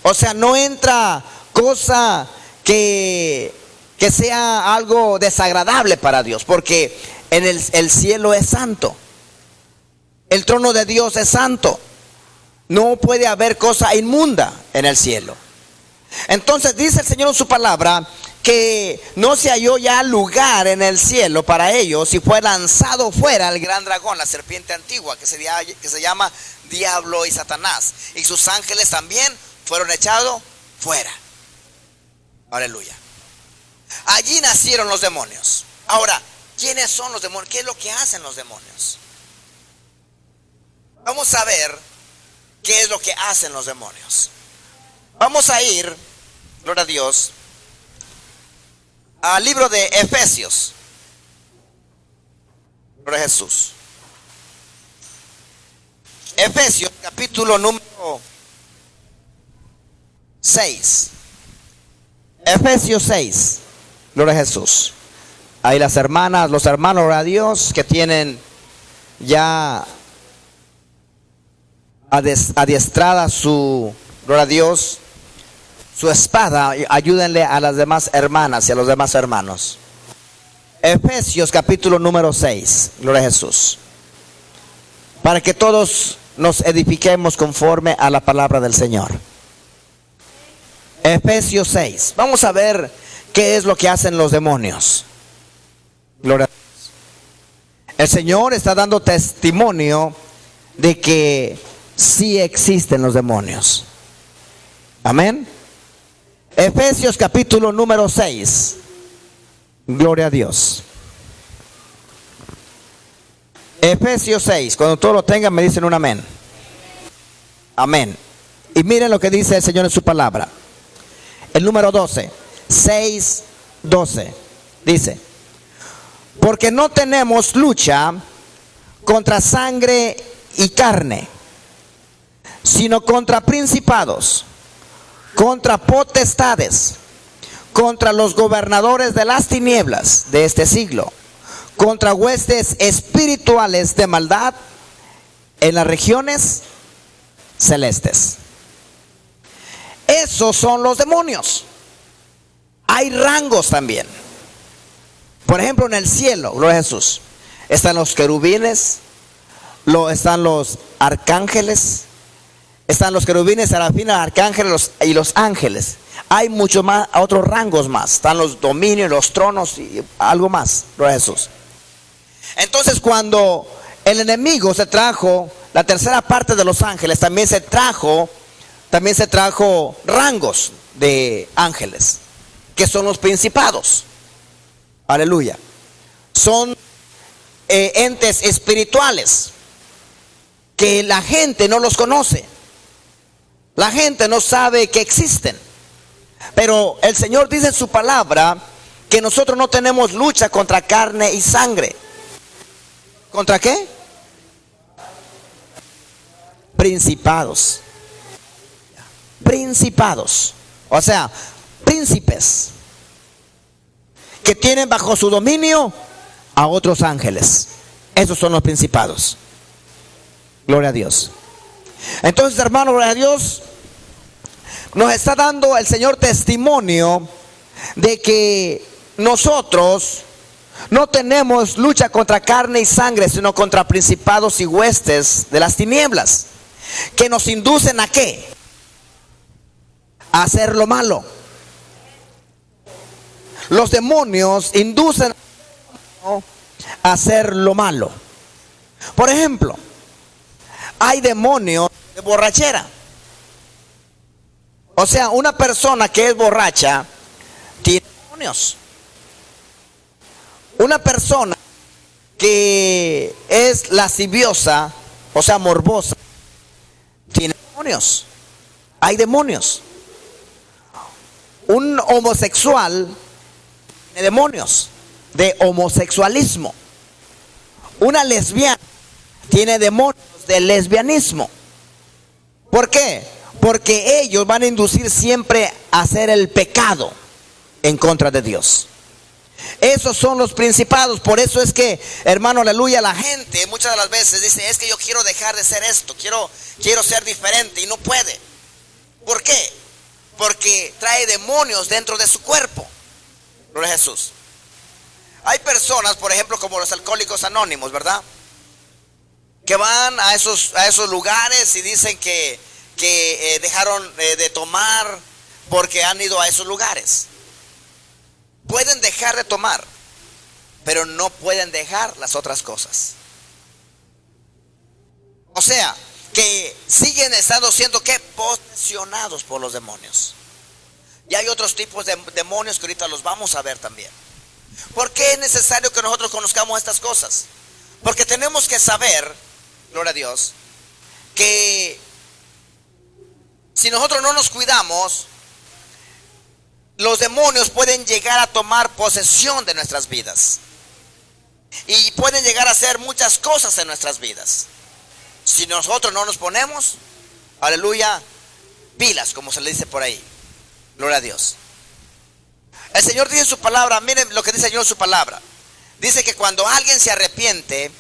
O sea, no entra cosa que sea algo desagradable para Dios, porque en el cielo es santo. El trono de Dios es santo. No puede haber cosa inmunda en el cielo. Entonces dice el Señor en su palabra que no se halló ya lugar en el cielo para ellos, y fue lanzado fuera el gran dragón, la serpiente antigua, que se llama Diablo y Satanás, y sus ángeles también fueron echados fuera. Aleluya. Allí nacieron los demonios. Ahora, ¿quiénes son los demonios? ¿Qué es lo que hacen los demonios? Vamos a ver qué es lo que hacen los demonios. Vamos a ir, gloria a Dios, al libro de Efesios. Gloria a Jesús. Efesios capítulo número 6. Efesios 6. Gloria a Jesús. Ahí las hermanas, los hermanos, gloria a Dios, que tienen ya adiestrada su, gloria a Dios, su espada, ayúdenle a las demás hermanas y a los demás hermanos. Efesios capítulo número 6, gloria a Jesús, para que todos nos edifiquemos conforme a la palabra del Señor. Efesios 6, vamos a ver qué es lo que hacen los demonios. Gloria a Dios. El Señor está dando testimonio de que sí existen los demonios. Amén. Efesios capítulo número 6. Gloria a Dios. Efesios 6. Cuando todos lo tengan me dicen un amén. Amén. Y miren lo que dice el Señor en su palabra. El número 12. 6, 12. Dice: porque no tenemos lucha contra sangre y carne, sino contra principados, contra potestades, contra los gobernadores de las tinieblas de este siglo, contra huestes espirituales de maldad en las regiones celestes. Esos son los demonios. Hay rangos también. Por ejemplo, en el cielo, gloria a Jesús, están los querubines, están los arcángeles, Están los querubines, serafines, arcángeles y los ángeles. Hay muchos más, otros rangos más. Están los dominios, los tronos y algo más. Gloria a Jesús. Entonces, cuando el enemigo se trajo la tercera parte de los ángeles, también se trajo rangos de ángeles, que son los principados. Aleluya. Son entes espirituales que la gente no los conoce. La gente no sabe que existen. Pero el Señor dice en su palabra que nosotros no tenemos lucha contra carne y sangre. ¿Contra qué? Principados. Principados. O sea, príncipes que tienen bajo su dominio a otros ángeles. Esos son los principados. Gloria a Dios. Entonces, hermano, gloria a Dios, nos está dando el Señor testimonio de que nosotros no tenemos lucha contra carne y sangre, sino contra principados y huestes de las tinieblas, que nos inducen ¿a qué? A hacer lo malo. Los demonios inducen a hacer lo malo. Por ejemplo, hay demonios de borrachera. O sea, una persona que es borracha tiene demonios. Una persona que es lasciviosa, o sea, morbosa, tiene demonios. Hay demonios. Un homosexual tiene demonios de homosexualismo. Una lesbiana tiene demonios de lesbianismo. ¿Por qué? Porque ellos van a inducir siempre a hacer el pecado en contra de Dios. Esos son los principados. Por eso es que, hermano, aleluya, la gente muchas de las veces dice: es que yo quiero dejar de ser esto, quiero ser diferente, y no puede. ¿Por qué? Porque trae demonios dentro de su cuerpo. Gloria a Jesús. Hay personas, por ejemplo, como los alcohólicos anónimos, ¿verdad? Que van a esos lugares y dicen que dejaron de tomar porque han ido a esos lugares. Pueden dejar de tomar, pero no pueden dejar las otras cosas. O sea, que siguen estando siendo ¿qué? Posesionados por los demonios. Y hay otros tipos de demonios que ahorita los vamos a ver también. ¿Por qué es necesario que nosotros conozcamos estas cosas? Porque tenemos que saber, gloria a Dios, que si nosotros no nos cuidamos, los demonios pueden llegar a tomar posesión de nuestras vidas. Y pueden llegar a hacer muchas cosas en nuestras vidas. Si nosotros no nos ponemos, aleluya, pilas, como se le dice por ahí. Gloria a Dios. El Señor dice en su palabra, miren lo que dice el Señor en su palabra. Dice que cuando alguien se arrepiente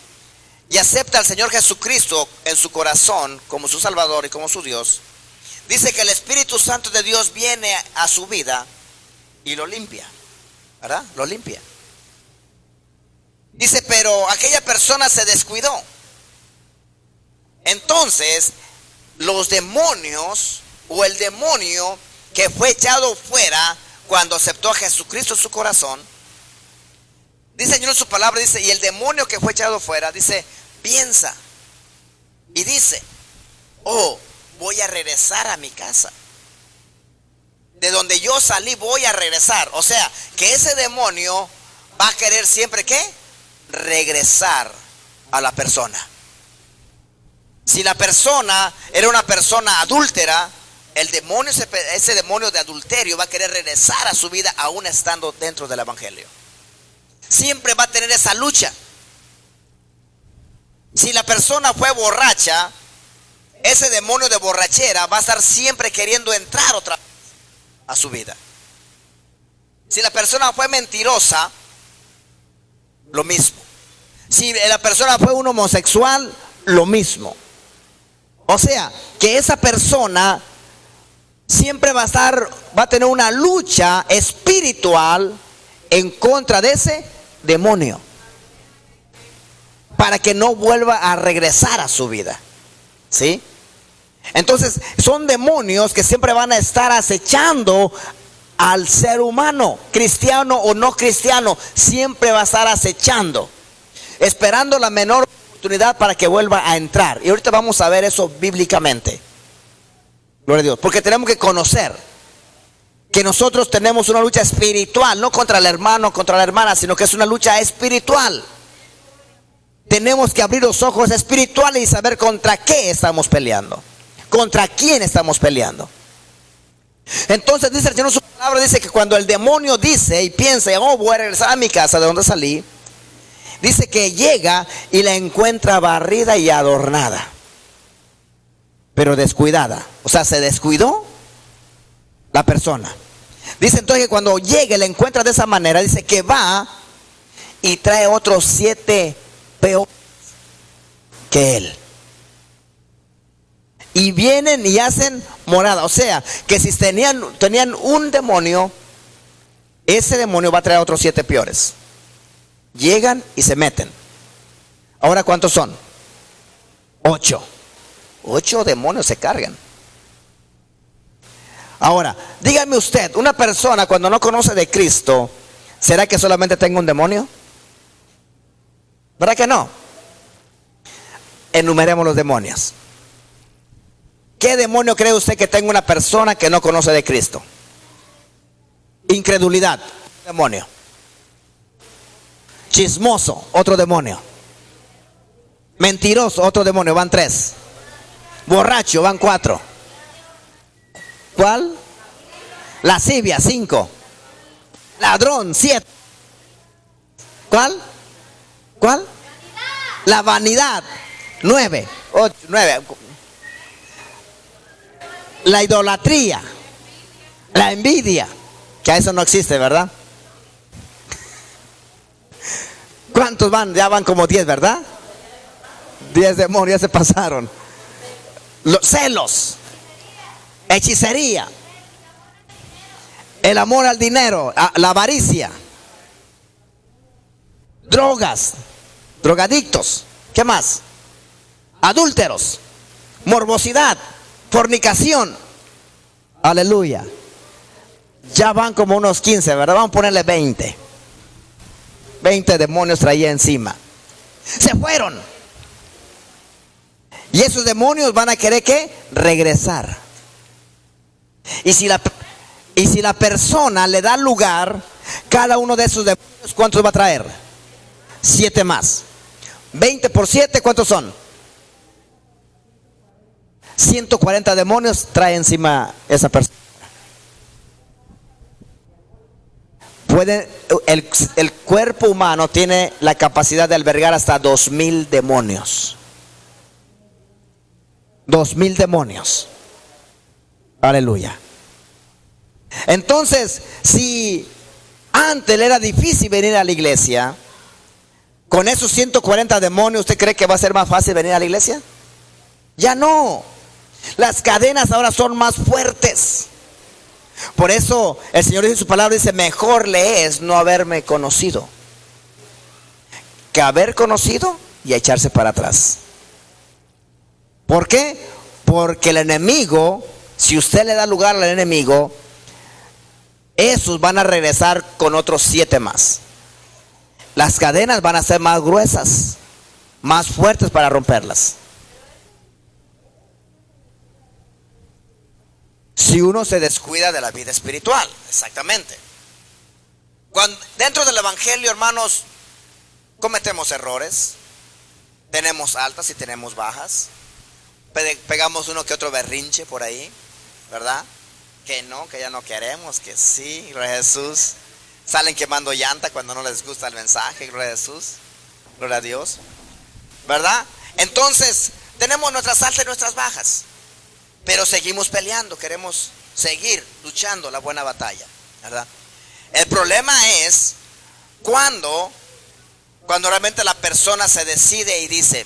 y acepta al Señor Jesucristo en su corazón como su Salvador y como su Dios, dice que el Espíritu Santo de Dios viene a su vida y lo limpia, ¿verdad? Lo limpia. Dice, pero aquella persona se descuidó. Entonces, los demonios o el demonio que fue echado fuera cuando aceptó a Jesucristo en su corazón, dice el Señor en su palabra, dice, y el demonio que fue echado fuera, dice, piensa y dice, oh, voy a regresar a mi casa. De donde yo salí voy a regresar. O sea, que ese demonio va a querer siempre ¿qué? Regresar a la persona. Si la persona era una persona adúltera, el demonio, ese demonio de adulterio va a querer regresar a su vida aún estando dentro del evangelio. Siempre va a tener esa lucha. Si la persona fue borracha, ese demonio de borrachera va a estar siempre queriendo entrar otra vez a su vida. Si la persona fue mentirosa, lo mismo. Si la persona fue un homosexual, lo mismo. O sea, que esa persona siempre va a tener una lucha espiritual en contra de ese demonio, para que no vuelva a regresar a su vida. ¿Sí? Entonces son demonios que siempre van a estar acechando al ser humano, cristiano o no cristiano. Siempre va a estar acechando, esperando la menor oportunidad para que vuelva a entrar. Y ahorita vamos a ver eso bíblicamente. Gloria a Dios. Porque tenemos que conocer que nosotros tenemos una lucha espiritual, no contra el hermano, contra la hermana, sino que es una lucha espiritual. Tenemos que abrir los ojos espirituales y saber contra qué estamos peleando, contra quién estamos peleando. Entonces dice el Señor en su palabra, dice que cuando el demonio dice y piensa, oh, voy a regresar a mi casa de donde salí, dice que llega y la encuentra barrida y adornada, pero descuidada. O sea, se descuidó la persona. Dice entonces que cuando llega y la encuentra de esa manera, dice que va y trae otros 7 peores que él. Y vienen y hacen morada. O sea, que si tenían un demonio, ese demonio va a traer otros 7 peores. Llegan y se meten. Ahora, ¿cuántos son? 8. 8 demonios se cargan. Ahora, dígame usted, una persona cuando no conoce de Cristo, ¿será que solamente tenga un demonio? ¿Verdad que no? Enumeremos los demonios. ¿Qué demonio cree usted que tenga una persona que no conoce de Cristo? Incredulidad, demonio. Chismoso, otro demonio. Mentiroso, otro demonio, van 3. Borracho, van 4. ¿Cuál? Lascivia, 5. Ladrón, 7. ¿Cuál? ¿Cuál? La vanidad, 9. 8, 9. La idolatría, la envidia, que a eso no existe, ¿verdad? ¿Cuántos van? Ya van como 10, ¿verdad? 10 demonios ya se pasaron. Los celos, hechicería, el amor al dinero, la avaricia, drogas, drogadictos, ¿qué más? Adúlteros, morbosidad, fornicación. Aleluya. Ya van como unos 15, ¿verdad? Vamos a ponerle 20. 20 demonios traía encima. Se fueron. Y esos demonios van a querer ¿qué? Regresar. Y si la persona le da lugar, cada uno de esos demonios, ¿cuántos va a traer? 7 más. 20 por 7, ¿cuántos son? 140 demonios trae encima esa persona. El cuerpo humano tiene la capacidad de albergar hasta 2000 demonios. 2000 demonios. Aleluya. Entonces, si antes le era difícil venir a la iglesia, con esos 140 demonios, ¿usted cree que va a ser más fácil venir a la iglesia? Ya no. Las cadenas ahora son más fuertes. Por eso el Señor dice en su palabra, dice, mejor le es no haberme conocido que haber conocido y echarse para atrás. ¿Por qué? Porque el enemigo, si usted le da lugar al enemigo, esos van a regresar con otros 7 más. Las cadenas van a ser más gruesas, más fuertes para romperlas. Si uno se descuida de la vida espiritual, exactamente. Dentro del evangelio, hermanos, cometemos errores. Tenemos altas y tenemos bajas. Pegamos uno que otro berrinche por ahí, ¿verdad? Que no, que ya no queremos, que sí, gloria a Jesús. Salen quemando llanta cuando no les gusta el mensaje, gloria a Jesús, gloria a Dios, ¿verdad? Entonces, tenemos nuestras altas y nuestras bajas. Pero seguimos peleando, queremos seguir luchando la buena batalla, ¿verdad? El problema es cuando realmente la persona se decide y dice,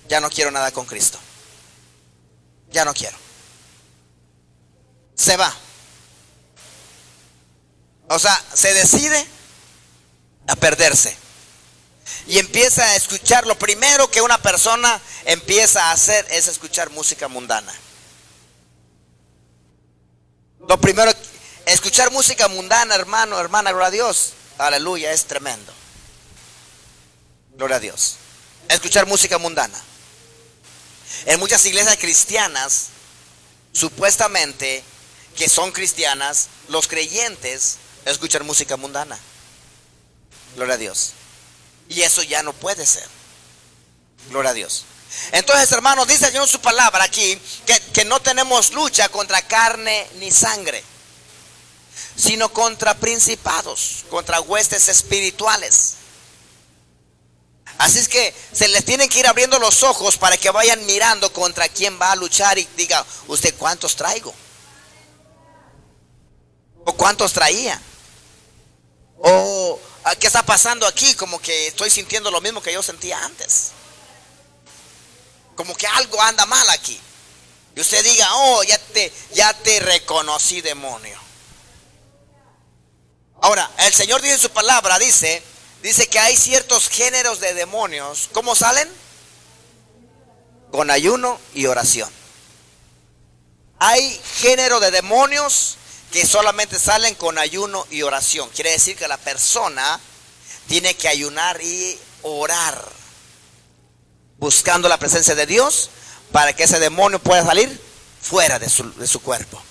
ya no quiero nada con Cristo. Ya no quiero. Se va. O sea, se decide a perderse. Y empieza a escuchar, lo primero que una persona empieza a hacer es escuchar música mundana. Lo primero, escuchar música mundana, hermano, hermana, gloria a Dios. Aleluya, es tremendo. Gloria a Dios. Escuchar música mundana. En muchas iglesias cristianas, supuestamente que son cristianas, los creyentes escuchan música mundana. Gloria a Dios. Y eso ya no puede ser. Gloria a Dios. Entonces, hermanos, dice el Señor en su palabra aquí que no tenemos lucha contra carne ni sangre, sino contra principados, contra huestes espirituales. Así es que se les tienen que ir abriendo los ojos para que vayan mirando contra quién va a luchar y diga, ¿usted cuántos traigo? ¿O cuántos traía? ¿O qué está pasando aquí? Como que estoy sintiendo lo mismo que yo sentía antes. Como que algo anda mal aquí. Y usted diga, oh, ya te reconocí, demonio. Ahora, el Señor dice en su palabra, dice que hay ciertos géneros de demonios. ¿Cómo salen? Con ayuno y oración. Hay género de demonios que solamente salen con ayuno y oración. Quiere decir que la persona tiene que ayunar y orar, buscando la presencia de Dios para que ese demonio pueda salir fuera de su cuerpo.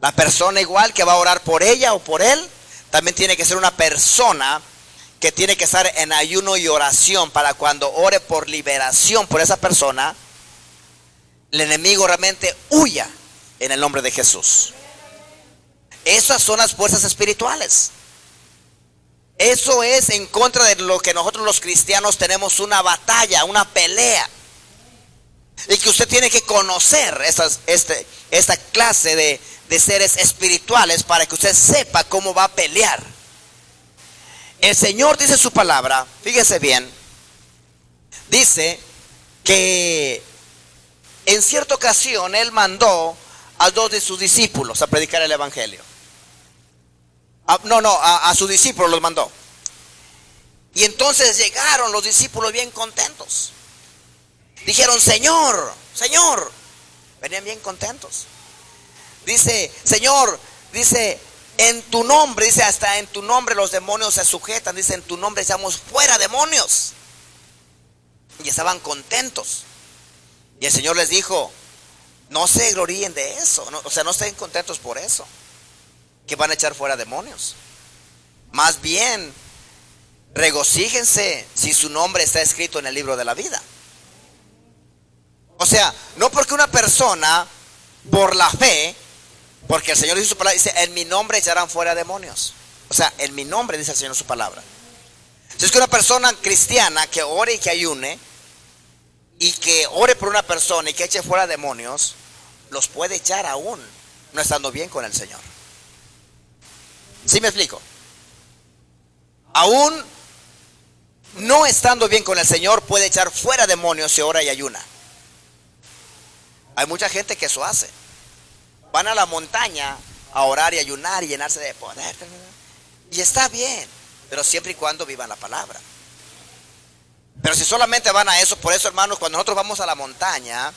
La persona igual que va a orar por ella o por él, también tiene que ser una persona que tiene que estar en ayuno y oración para cuando ore por liberación por esa persona, el enemigo realmente huya en el nombre de Jesús. Esas son las fuerzas espirituales. Eso es en contra de lo que nosotros los cristianos tenemos una batalla, una pelea. Y que usted tiene que conocer esta clase de seres espirituales para que usted sepa cómo va a pelear. El Señor dice en su palabra, fíjese bien, dice que en cierta ocasión Él mandó a 2 de sus discípulos a predicar el evangelio. A sus discípulos los mandó. Y entonces llegaron los discípulos bien contentos. Dijeron, Señor, venían bien contentos. Dice, Señor, dice, en tu nombre, dice, hasta en tu nombre los demonios se sujetan. Dice, en tu nombre echamos fuera demonios. Y estaban contentos. Y el Señor les dijo, no se gloríen de eso, no estén contentos por eso, que van a echar fuera demonios. Más bien, regocíjense si su nombre está escrito en el libro de la vida. O sea, no porque una persona, por la fe, porque el Señor dice su palabra, dice, en mi nombre echarán fuera demonios. O sea, en mi nombre dice el Señor su palabra. Si es que una persona cristiana que ore y que ayune, y que ore por una persona y que eche fuera demonios, los puede echar aún no estando bien con el Señor. ¿Sí me explico? Aún no estando bien con el Señor puede echar fuera demonios si ora y ayuna. Hay mucha gente que eso hace. Van a la montaña a orar y ayunar y llenarse de poder. Y está bien, pero siempre y cuando vivan la palabra. Pero si solamente van a eso, por eso, hermanos, cuando nosotros vamos a la montaña,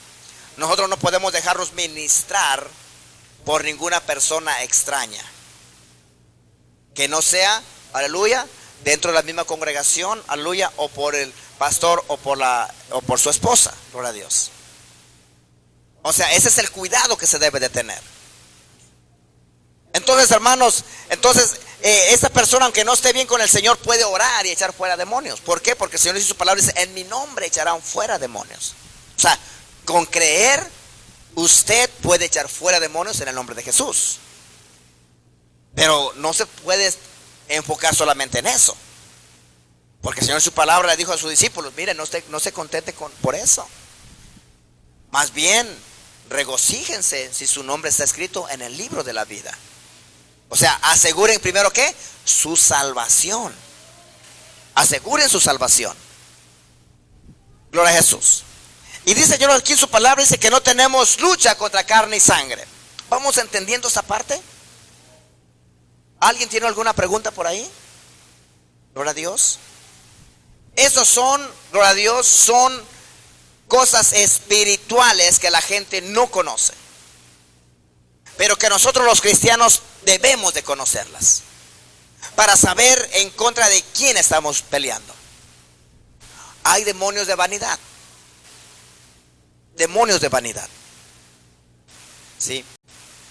nosotros no podemos dejarnos ministrar por ninguna persona extraña. Que no sea, aleluya, dentro de la misma congregación, aleluya, o por el pastor o por su esposa, gloria a Dios. O sea, ese es el cuidado que se debe de tener. Entonces, hermanos, esta persona, aunque no esté bien con el Señor, puede orar y echar fuera demonios. ¿Por qué? Porque el Señor dice su palabra, dice, en mi nombre echarán fuera demonios. O sea, con creer, usted puede echar fuera demonios en el nombre de Jesús. Pero no se puede enfocar solamente en eso. Porque el Señor en su palabra le dijo a sus discípulos, miren, no se contente por eso. Más bien, regocíjense si su nombre está escrito en el libro de la vida. O sea, aseguren primero ¿qué? Su salvación. Aseguren su salvación. Gloria a Jesús. Y dice Señor aquí en su palabra, dice que no tenemos lucha contra carne y sangre. ¿Vamos entendiendo esa parte? ¿Alguien tiene alguna pregunta por ahí? Gloria a Dios. Esos son, gloria a Dios, son cosas espirituales que la gente no conoce. pero que nosotros los cristianos debemos de conocerlas para saber en contra de quién estamos peleando. Hay demonios de vanidad. Demonios de vanidad. ¿Sí?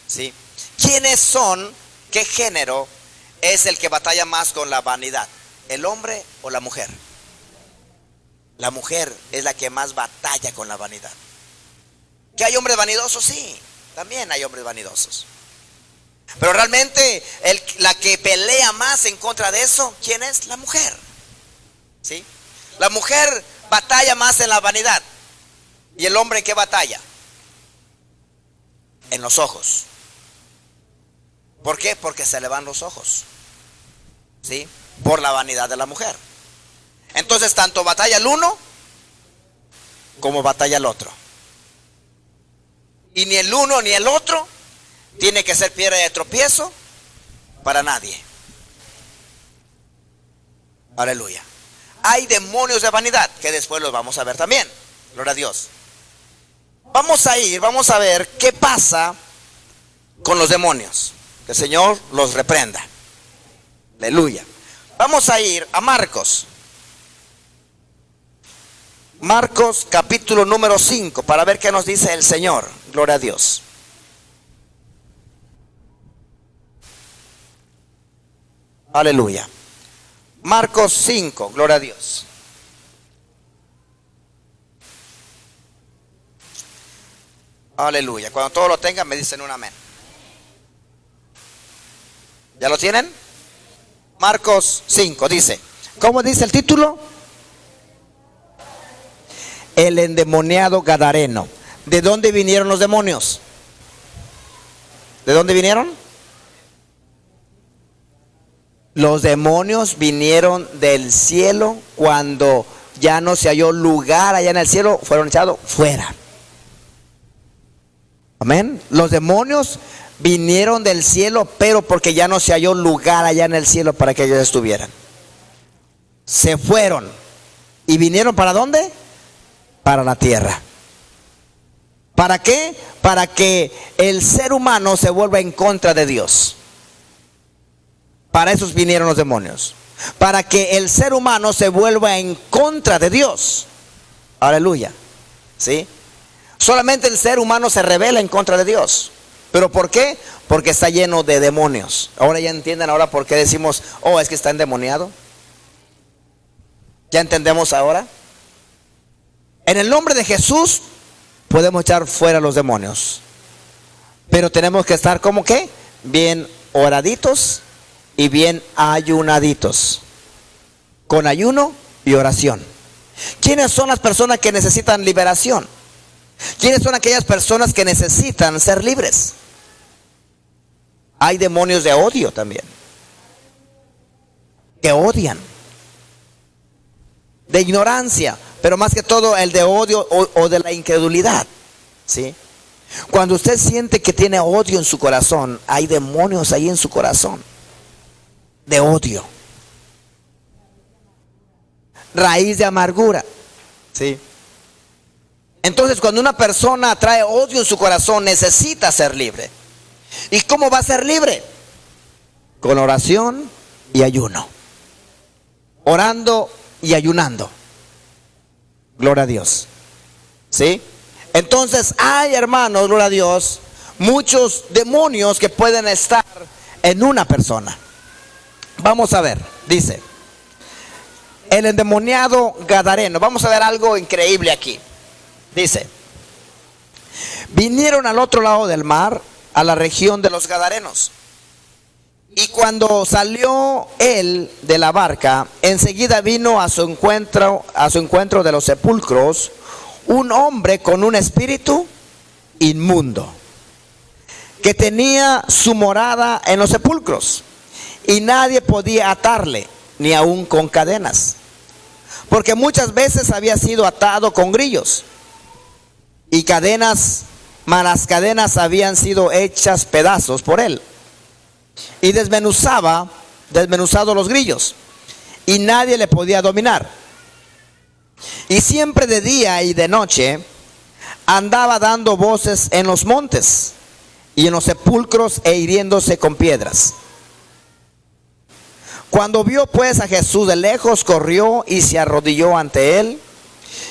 ¿Sí? ¿Quiénes son? ¿Qué género es el que batalla más con la vanidad? ¿El hombre o la mujer? La mujer es la que más batalla con la vanidad. ¿Que hay hombres vanidosos? Sí, también hay hombres vanidosos. Pero realmente la que pelea más en contra de eso, ¿quién es? La mujer. ¿Sí? La mujer batalla más en la vanidad. ¿Y el hombre en qué batalla? En los ojos. ¿Por qué? Porque se le van los ojos. ¿Sí? Por la vanidad de la mujer. Entonces tanto batalla el uno como batalla el otro. Y ni el uno ni el otro tiene que ser piedra de tropiezo para nadie. Aleluya. Hay demonios de vanidad que después los vamos a ver también. Gloria a Dios. Vamos a ver qué pasa con los demonios. Que el Señor los reprenda. Aleluya. Vamos a ir a Marcos. Marcos capítulo número 5 para ver qué nos dice el Señor. Gloria a Dios. Aleluya. Marcos 5, gloria a Dios. Aleluya. Cuando todos lo tengan me dicen un amén. ¿Ya lo tienen? Marcos 5 dice. ¿Cómo dice el título? El endemoniado gadareno. ¿De dónde vinieron los demonios? ¿De dónde vinieron? Los demonios vinieron del cielo. Cuando ya no se halló lugar allá en el cielo, fueron echados fuera. Amén. Los demonios vinieron del cielo, pero porque ya no se halló lugar allá en el cielo para que ellos estuvieran. Se fueron. ¿Y vinieron para dónde? Para la tierra. ¿Para qué? Para que el ser humano se vuelva en contra de Dios. Para eso vinieron los demonios. Para que el ser humano se vuelva en contra de Dios. Aleluya. ¿Sí? Solamente el ser humano se rebela en contra de Dios. ¿Pero por qué? Porque está lleno de demonios. Ahora ya entienden ahora por qué decimos, oh, es que está endemoniado. ¿Ya entendemos ahora? En el nombre de Jesús podemos echar fuera los demonios. Pero tenemos que estar como que bien oraditos y bien ayunaditos. Con ayuno y oración. ¿Quiénes son las personas que necesitan liberación? ¿Quiénes son aquellas personas que necesitan ser libres? Hay demonios de odio también. Que odian. De ignorancia. Pero más que todo el de odio o de la incredulidad. ¿Sí? Cuando usted siente que tiene odio en su corazón, hay demonios ahí en su corazón. De odio. Raíz de amargura. ¿Sí? Entonces cuando una persona trae odio en su corazón, necesita ser libre. ¿Y cómo va a ser libre? Con oración y ayuno. Orando y ayunando. Gloria a Dios. ¿Sí? Entonces hay, hermanos, gloria a Dios, muchos demonios que pueden estar en una persona. Vamos a ver, dice el endemoniado gadareno. Vamos a ver algo increíble aquí. Dice: vinieron al otro lado del mar, a la región de los Gadarenos. Y cuando salió él de la barca, enseguida vino a su encuentro de los sepulcros un hombre con un espíritu inmundo, que tenía su morada en los sepulcros, y nadie podía atarle, ni aun con cadenas, porque muchas veces había sido atado con grillos, y malas cadenas habían sido hechas pedazos por él, y desmenuzado los grillos, y nadie le podía dominar. Y siempre de día y de noche andaba dando voces en los montes y en los sepulcros e hiriéndose con piedras. Cuando vio pues a Jesús de lejos, corrió y se arrodilló ante él,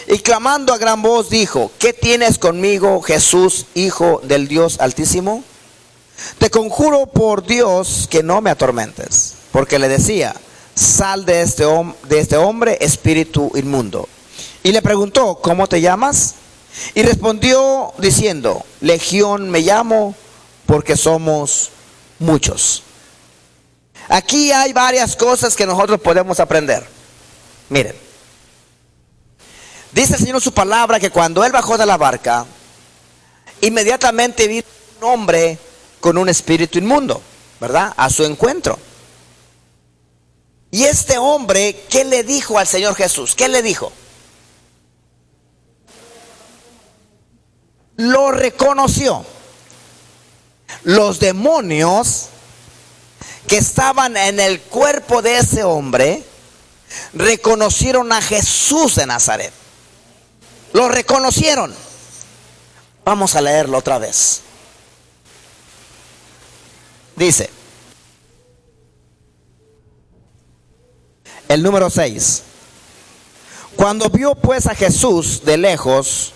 y clamando a gran voz dijo: ¿Qué tienes conmigo, Jesús, Hijo del Dios Altísimo? Te conjuro por Dios que no me atormentes. Porque le decía: sal de este hombre, espíritu inmundo. Y le preguntó: ¿cómo te llamas? Y respondió diciendo: Legión me llamo, porque somos muchos. Aquí hay varias cosas que nosotros podemos aprender. Miren, dice el Señor en su palabra que cuando Él bajó de la barca, inmediatamente vino un hombre con un espíritu inmundo, ¿verdad?, a su encuentro. Y este hombre, ¿qué le dijo al Señor Jesús? ¿Qué le dijo? Lo reconoció. Los demonios que estaban en el cuerpo de ese hombre reconocieron a Jesús de Nazaret. Lo reconocieron. Vamos a leerlo otra vez. Dice el número 6: cuando vio pues a Jesús de lejos,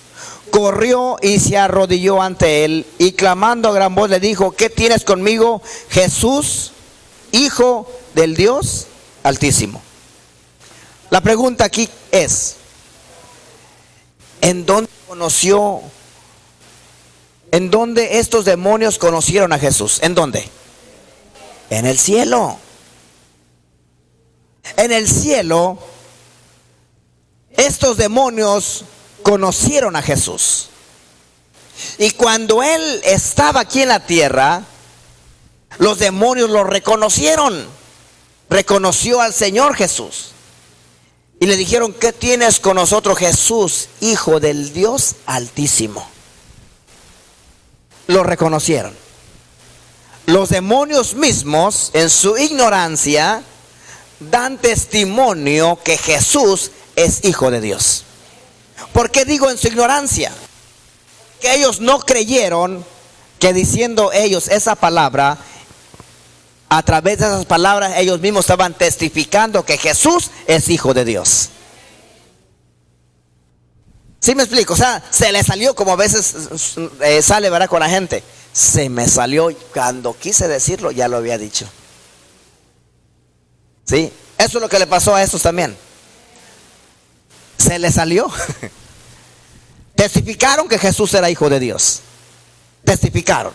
corrió y se arrodilló ante él, y clamando a gran voz le dijo: ¿Qué tienes conmigo, Jesús, Hijo del Dios Altísimo? La pregunta aquí es: ¿en dónde estos demonios conocieron a Jesús? ¿En dónde? En el cielo. En el cielo, estos demonios conocieron a Jesús. Y cuando Él estaba aquí en la tierra, los demonios lo reconocieron. Reconoció al Señor Jesús. Y le dijeron: ¿qué tienes con nosotros, Jesús, Hijo del Dios Altísimo? Lo reconocieron. Los demonios mismos, en su ignorancia, dan testimonio que Jesús es Hijo de Dios. ¿Por qué digo en su ignorancia? Que ellos no creyeron que diciendo ellos esa palabra, a través de esas palabras ellos mismos estaban testificando que Jesús es Hijo de Dios. ¿Sí me explico? O sea, se le salió, como a veces sale, ¿verdad?, con la gente. Se me salió, cuando quise decirlo ya lo había dicho. ¿Sí? Eso es lo que le pasó a estos también. Se le salió. Testificaron que Jesús era Hijo de Dios. Testificaron.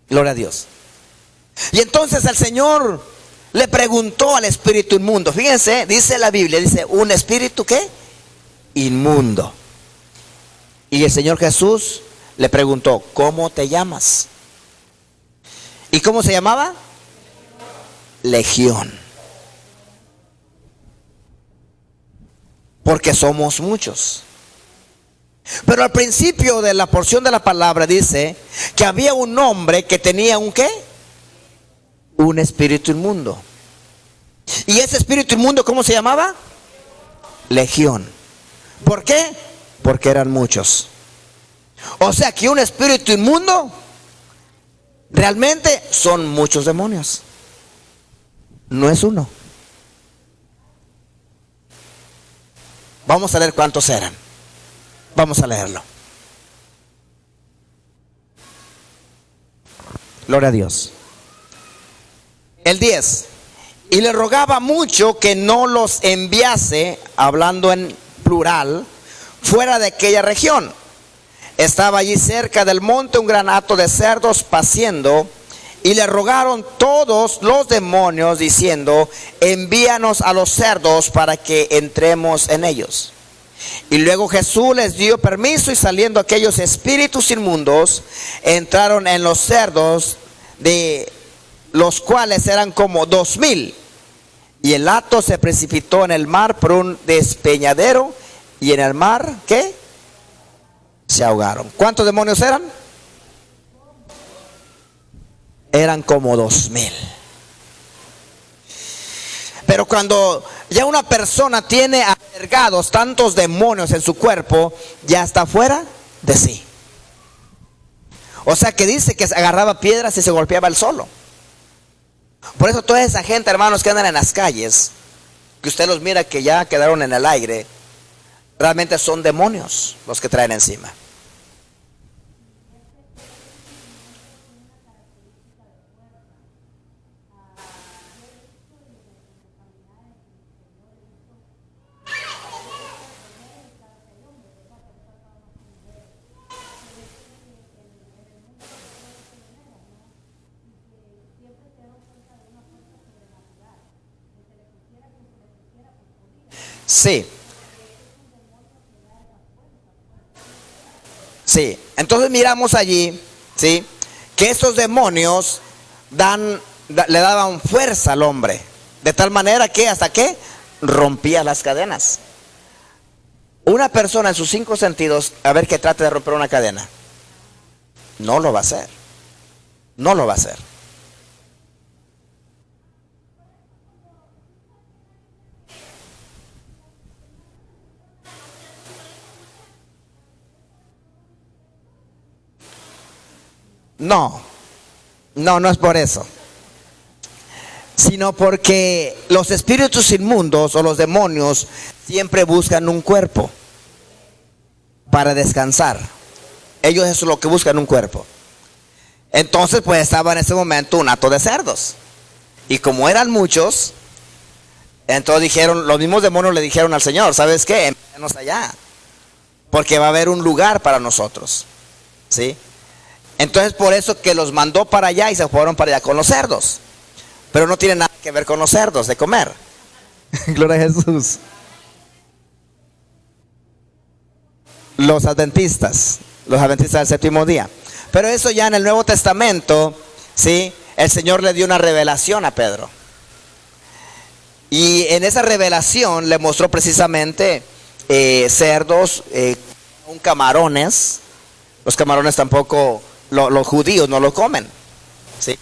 Gloria a Dios. Y entonces el Señor le preguntó al espíritu inmundo. Fíjense, dice la Biblia, dice: un espíritu ¿qué? Inmundo. Y el Señor Jesús le preguntó: ¿cómo te llamas? ¿Y cómo se llamaba? Legión. Porque somos muchos. Pero al principio de la porción de la palabra dice que había un hombre que tenía un ¿qué? Un espíritu inmundo. ¿Y ese espíritu inmundo cómo se llamaba? Legión. ¿Por qué? Porque eran muchos. O sea que un espíritu inmundo realmente son muchos demonios. No es uno. Vamos a ver cuántos eran. Vamos a leerlo. Gloria a Dios. El 10. Y le rogaba mucho que no los enviase, hablando en plural, fuera de aquella región. Estaba allí cerca del monte un gran hato de cerdos paciendo, y le rogaron todos los demonios diciendo: envíanos a los cerdos para que entremos en ellos. Y luego Jesús les dio permiso, y saliendo aquellos espíritus inmundos, entraron en los cerdos, de los cuales eran como 2000. Y el hato se precipitó en el mar por un despeñadero, y en el mar, ¿qué? Se ahogaron. ¿Cuántos demonios eran? Eran como 2000. Pero cuando ya una persona tiene albergados tantos demonios en su cuerpo, ya está fuera de sí. O sea que dice que agarraba piedras y se golpeaba él solo. Por eso toda esa gente, hermanos, que andan en las calles, que usted los mira que ya quedaron en el aire, realmente son demonios los que traen encima. Sí, sí. Entonces miramos allí, sí, que estos demonios le daban fuerza al hombre, de tal manera que hasta que rompía las cadenas. Una persona en sus 5 sentidos, a ver, que trate de romper una cadena, no lo va a hacer, no lo va a hacer. No, no, no es por eso, sino porque los espíritus inmundos o los demonios siempre buscan un cuerpo para descansar. Ellos eso es lo que buscan, un cuerpo. Entonces pues estaba en ese momento un hato de cerdos. Y como eran muchos, entonces dijeron, los mismos demonios le dijeron al Señor, ¿sabes qué? Envíanos allá, porque va a haber un lugar para nosotros, ¿sí? Entonces por eso que los mandó para allá y se fueron para allá con los cerdos. Pero no tiene nada que ver con los cerdos de comer. Gloria a Jesús. Los adventistas del séptimo día. Pero eso ya en el Nuevo Testamento, ¿sí? El Señor le dio una revelación a Pedro. Y en esa revelación le mostró precisamente cerdos, camarones. Los camarones tampoco, los judíos no lo comen, ¿sí?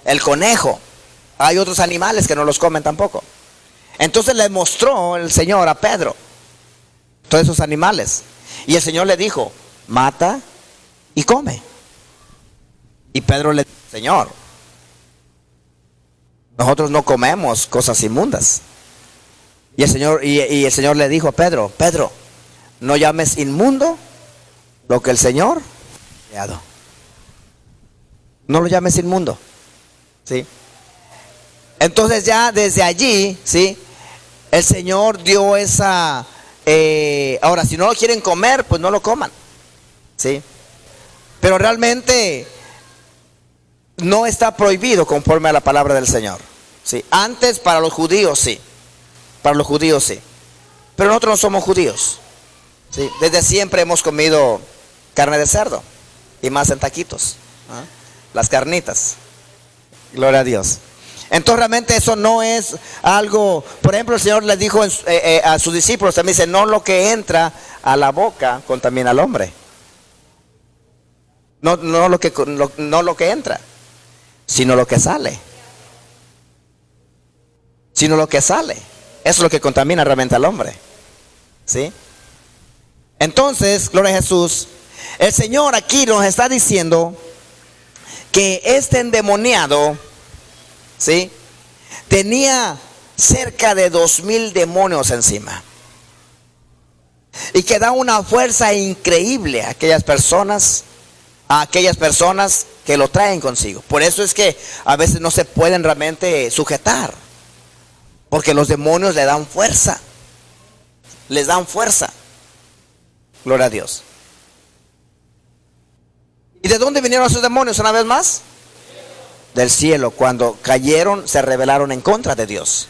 El conejo. Hay otros animales que no los comen tampoco. Entonces le mostró el Señor a Pedro todos esos animales. Y el Señor le dijo, mata y come. Y Pedro le dijo, Señor, nosotros no comemos cosas inmundas. Y el Señor le dijo a Pedro, Pedro, no llames inmundo lo que el Señor ha creado. No lo llames inmundo, ¿sí? Entonces ya desde allí, ¿sí? El Señor dio esa... ahora, si no lo quieren comer, pues no lo coman, ¿sí? Pero realmente no está prohibido conforme a la palabra del Señor, ¿sí? Antes para los judíos sí, para los judíos sí. Pero nosotros no somos judíos, ¿sí? Desde siempre hemos comido carne de cerdo, y más en taquitos, ¿ah? Las carnitas, gloria a Dios. Entonces realmente eso no es algo. Por ejemplo, el Señor les dijo a sus discípulos, también dice, no lo que entra a la boca contamina al hombre. No lo que entra, sino lo que sale. Sino lo que sale. Eso es lo que contamina realmente al hombre, ¿sí? Entonces, gloria a Jesús, el Señor aquí nos está diciendo que este endemoniado, ¿sí?, tenía cerca de 2000 demonios encima. Y que da una fuerza increíble a aquellas personas que lo traen consigo. Por eso es que a veces no se pueden realmente sujetar, porque los demonios le dan fuerza. Les dan fuerza. Gloria a Dios. ¿Y de dónde vinieron esos demonios una vez más? Del cielo. Cuando cayeron, se rebelaron en contra de Dios.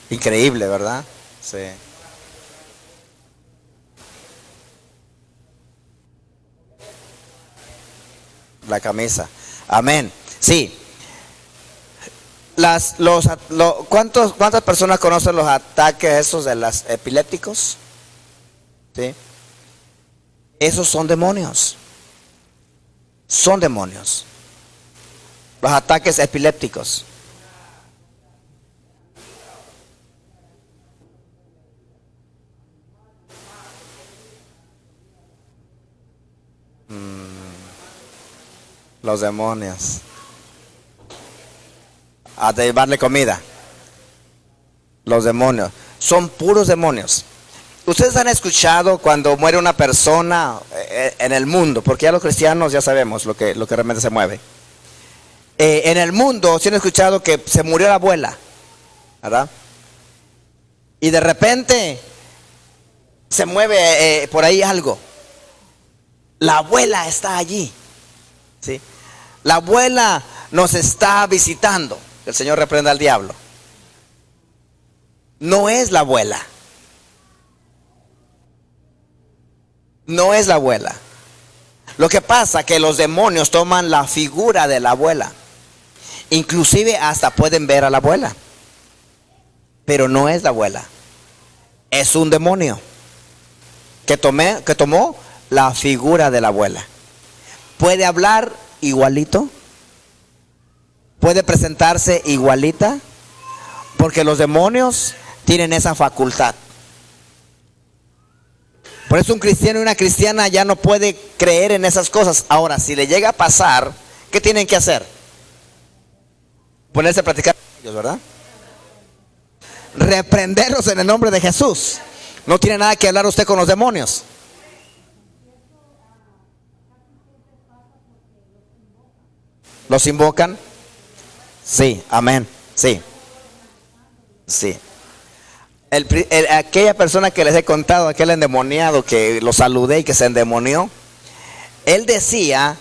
Increíble, ¿verdad? Sí. La camisa. Amén. Sí. ¿Cuántas personas conocen los ataques esos de los epilépticos? ¿Sí? Esos son demonios. Son demonios. Los ataques epilépticos. Los demonios. A llevarle comida. Los demonios. Son puros demonios. Ustedes han escuchado cuando muere una persona en el mundo, porque ya los cristianos ya sabemos lo que realmente se mueve. En el mundo, ¿sí han escuchado que se murió la abuela? ¿Verdad? Y de repente se mueve por ahí algo. La abuela está allí. ¿Sí? La abuela nos está visitando. El Señor reprenda al diablo. No es la abuela. No es la abuela. Lo que pasa es que los demonios toman la figura de la abuela. Inclusive hasta pueden ver a la abuela. Pero no es la abuela. Es un demonio que tomó la figura de la abuela. Puede hablar igualito. Puede presentarse igualita. Porque los demonios tienen esa facultad. Por eso un cristiano y una cristiana ya no puede creer en esas cosas. Ahora, si le llega a pasar, ¿qué tienen que hacer? Ponerse a practicar con ellos, ¿verdad? Reprenderlos en el nombre de Jesús. No tiene nada que hablar usted con los demonios. ¿Los invocan? Sí, amén. Sí. Sí. Aquella persona que les he contado, aquel endemoniado que lo saludé y que se endemonió, él decía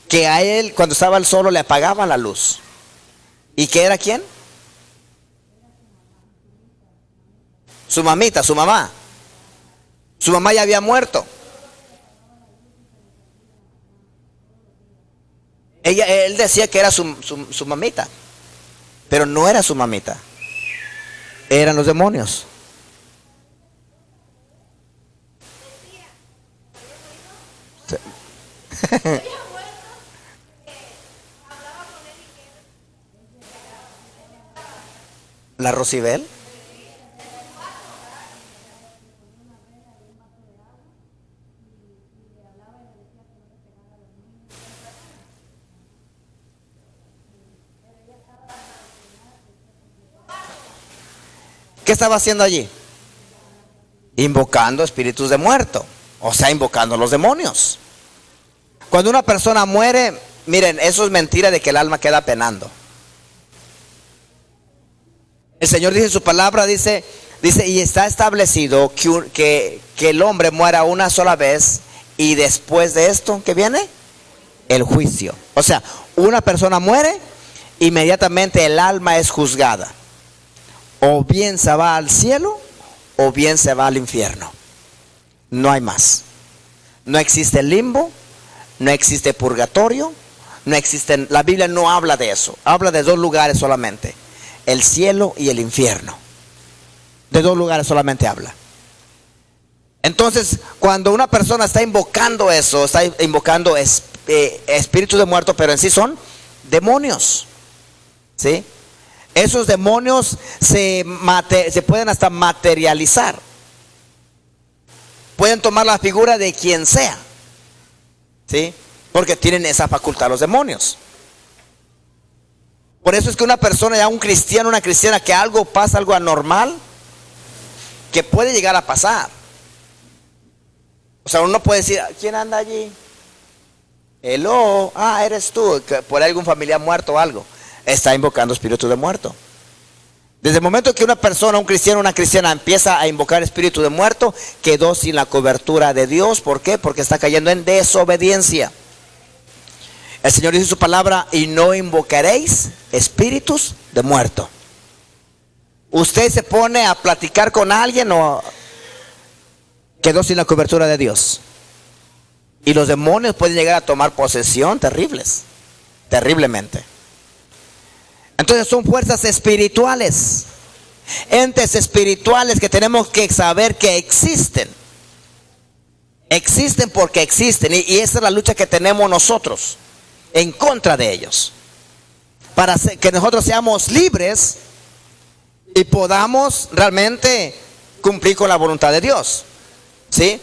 que a él cuando estaba él solo le apagaban la luz. ¿Y qué era quién? Su mamita, su mamá. Su mamá ya había muerto. Él decía que era su mamita, pero no era su mamita. Eran los demonios. ¿La Rosibel? ¿Qué estaba haciendo allí? Invocando espíritus de muerto. O sea, invocando los demonios. Cuando una persona muere, miren, eso es mentira de que el alma queda penando. El Señor dice en su palabra, dice, y está establecido que el hombre muera una sola vez y después de esto, ¿qué viene? El juicio. O sea, una persona muere, inmediatamente el alma es juzgada. O bien se va al cielo o bien se va al infierno. No hay más. No existe limbo, no existe purgatorio, no existe, la Biblia no habla de eso. Habla de dos lugares solamente, el cielo y el infierno. De dos lugares solamente habla. Entonces, cuando una persona está invocando eso, está invocando espíritus de muerto, pero en sí son demonios. ¿Sí? Esos demonios se pueden hasta materializar. Pueden tomar la figura de quien sea. ¿Sí? Porque tienen esa facultad los demonios. Por eso es que una persona, ya un cristiano, una cristiana, que algo pasa, algo anormal, que puede llegar a pasar. O sea, uno puede decir, ¿quién anda allí? Hello, eres tú, por algún familiar muerto o algo. Está invocando espíritu de muerto. Desde el momento que una persona, un cristiano, una cristiana empieza a invocar espíritu de muerto, quedó sin la cobertura de Dios. ¿Por qué? Porque está cayendo en desobediencia. El Señor dice en su palabra, y no invocaréis espíritus de muerto. ¿Usted se pone a platicar con alguien o quedó sin la cobertura de Dios? Y los demonios pueden llegar a tomar posesión terriblemente. Entonces son fuerzas espirituales, entes espirituales que tenemos que saber que existen. Existen porque existen, y esa es la lucha que tenemos nosotros en contra de ellos, para que nosotros seamos libres y podamos realmente cumplir con la voluntad de Dios. ¿Sí?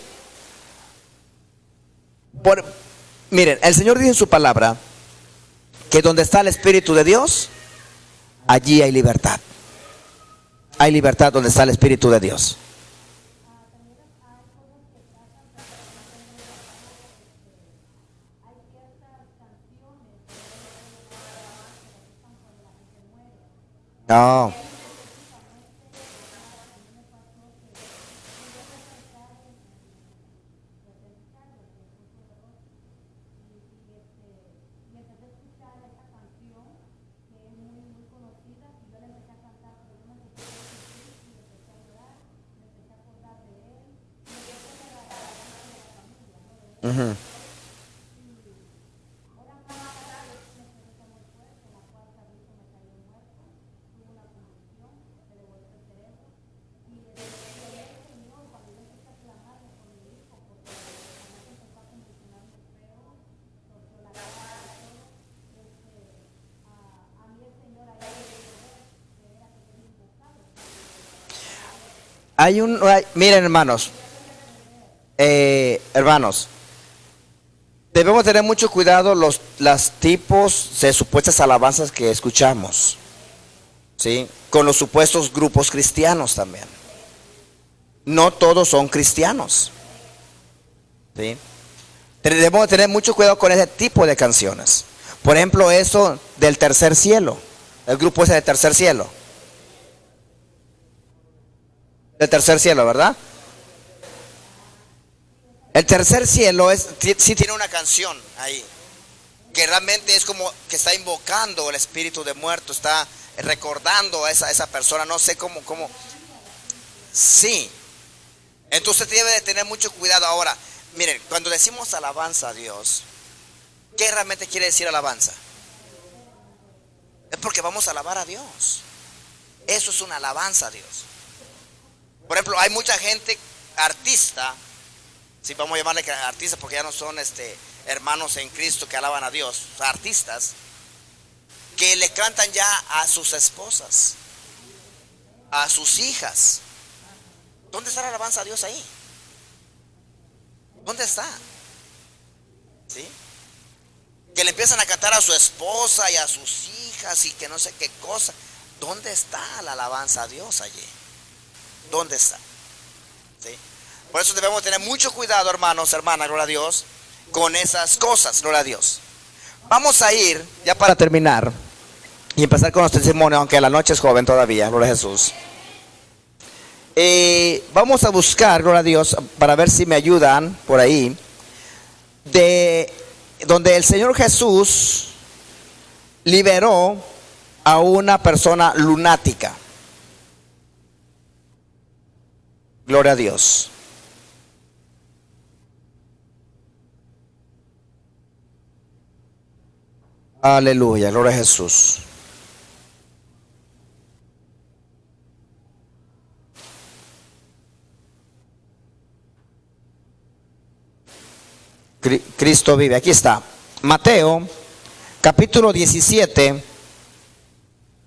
Miren, el Señor dice en su palabra que donde está el Espíritu de Dios, allí hay libertad. Hay libertad donde está el Espíritu de Dios. No. Ujú. Miren, hermanos, debemos tener mucho cuidado los tipos de supuestas alabanzas que escuchamos, ¿sí? Con los supuestos grupos cristianos también. No todos son cristianos, ¿sí? Debemos tener mucho cuidado con ese tipo de canciones. Por ejemplo, eso del tercer cielo, el grupo ese de tercer cielo. Del tercer cielo, ¿verdad? El tercer cielo sí tiene una canción ahí, que realmente es como que está invocando el espíritu de muerto, está recordando a esa persona, no sé cómo. Sí. Entonces debe de tener mucho cuidado. Ahora, miren, cuando decimos alabanza a Dios, ¿qué realmente quiere decir alabanza? Es porque vamos a alabar a Dios. Eso es una alabanza a Dios. Por ejemplo, hay mucha gente artista, si vamos a llamarle artistas porque ya no son hermanos en Cristo que alaban a Dios, artistas, que le cantan ya a sus esposas, a sus hijas. ¿Dónde está la alabanza a Dios ahí? ¿Dónde está? ¿Sí? Que le empiezan a cantar a su esposa y a sus hijas y que no sé qué cosa. ¿Dónde está la alabanza a Dios allí? ¿Dónde está? ¿Sí? Por eso debemos tener mucho cuidado, hermanos, hermanas, gloria a Dios, con esas cosas, gloria a Dios. Vamos a ir, ya para terminar, y empezar con los testimonios, aunque la noche es joven todavía, gloria a Jesús. Vamos a buscar, gloria a Dios, para ver si me ayudan por ahí, de donde el Señor Jesús liberó a una persona lunática. Gloria a Dios. Aleluya, gloria a Jesús. Cristo vive. Aquí está. Mateo, capítulo 17.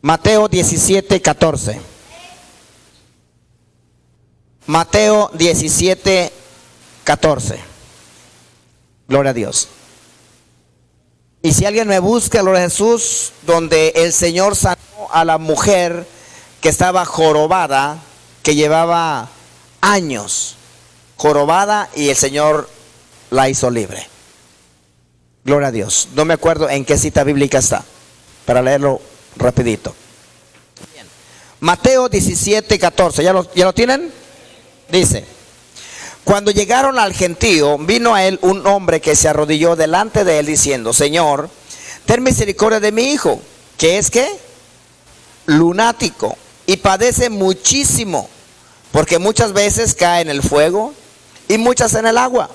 Mateo 17, 14. Mateo 17, 14. Gloria a Dios. Y si alguien me busca, gloria a Jesús, donde el Señor sanó a la mujer que estaba jorobada, que llevaba años jorobada, y el Señor la hizo libre. Gloria a Dios. No me acuerdo en qué cita bíblica está, para leerlo rapidito. Bien. Mateo 17, 14. ¿Ya lo tienen? Dice: cuando llegaron al gentío, vino a él un hombre que se arrodilló delante de él diciendo: Señor, ten misericordia de mi hijo, que es lunático y padece muchísimo, porque muchas veces cae en el fuego y muchas en el agua.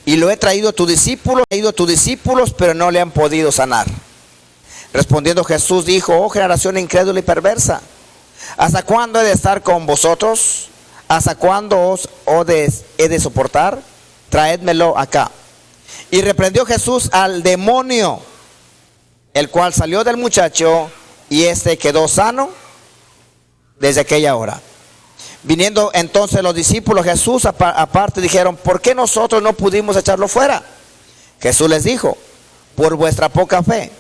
Y lo he traído a tus discípulos, pero no le han podido sanar. Respondiendo Jesús dijo: oh generación incrédula y perversa, ¿hasta cuándo he de estar con vosotros? ¿Hasta cuándo he de soportar? Traédmelo acá. Y reprendió Jesús al demonio, el cual salió del muchacho, y éste quedó sano desde aquella hora. Viniendo entonces los discípulos Jesús aparte, dijeron: ¿por qué nosotros no pudimos echarlo fuera? Jesús les dijo: por vuestra poca fe.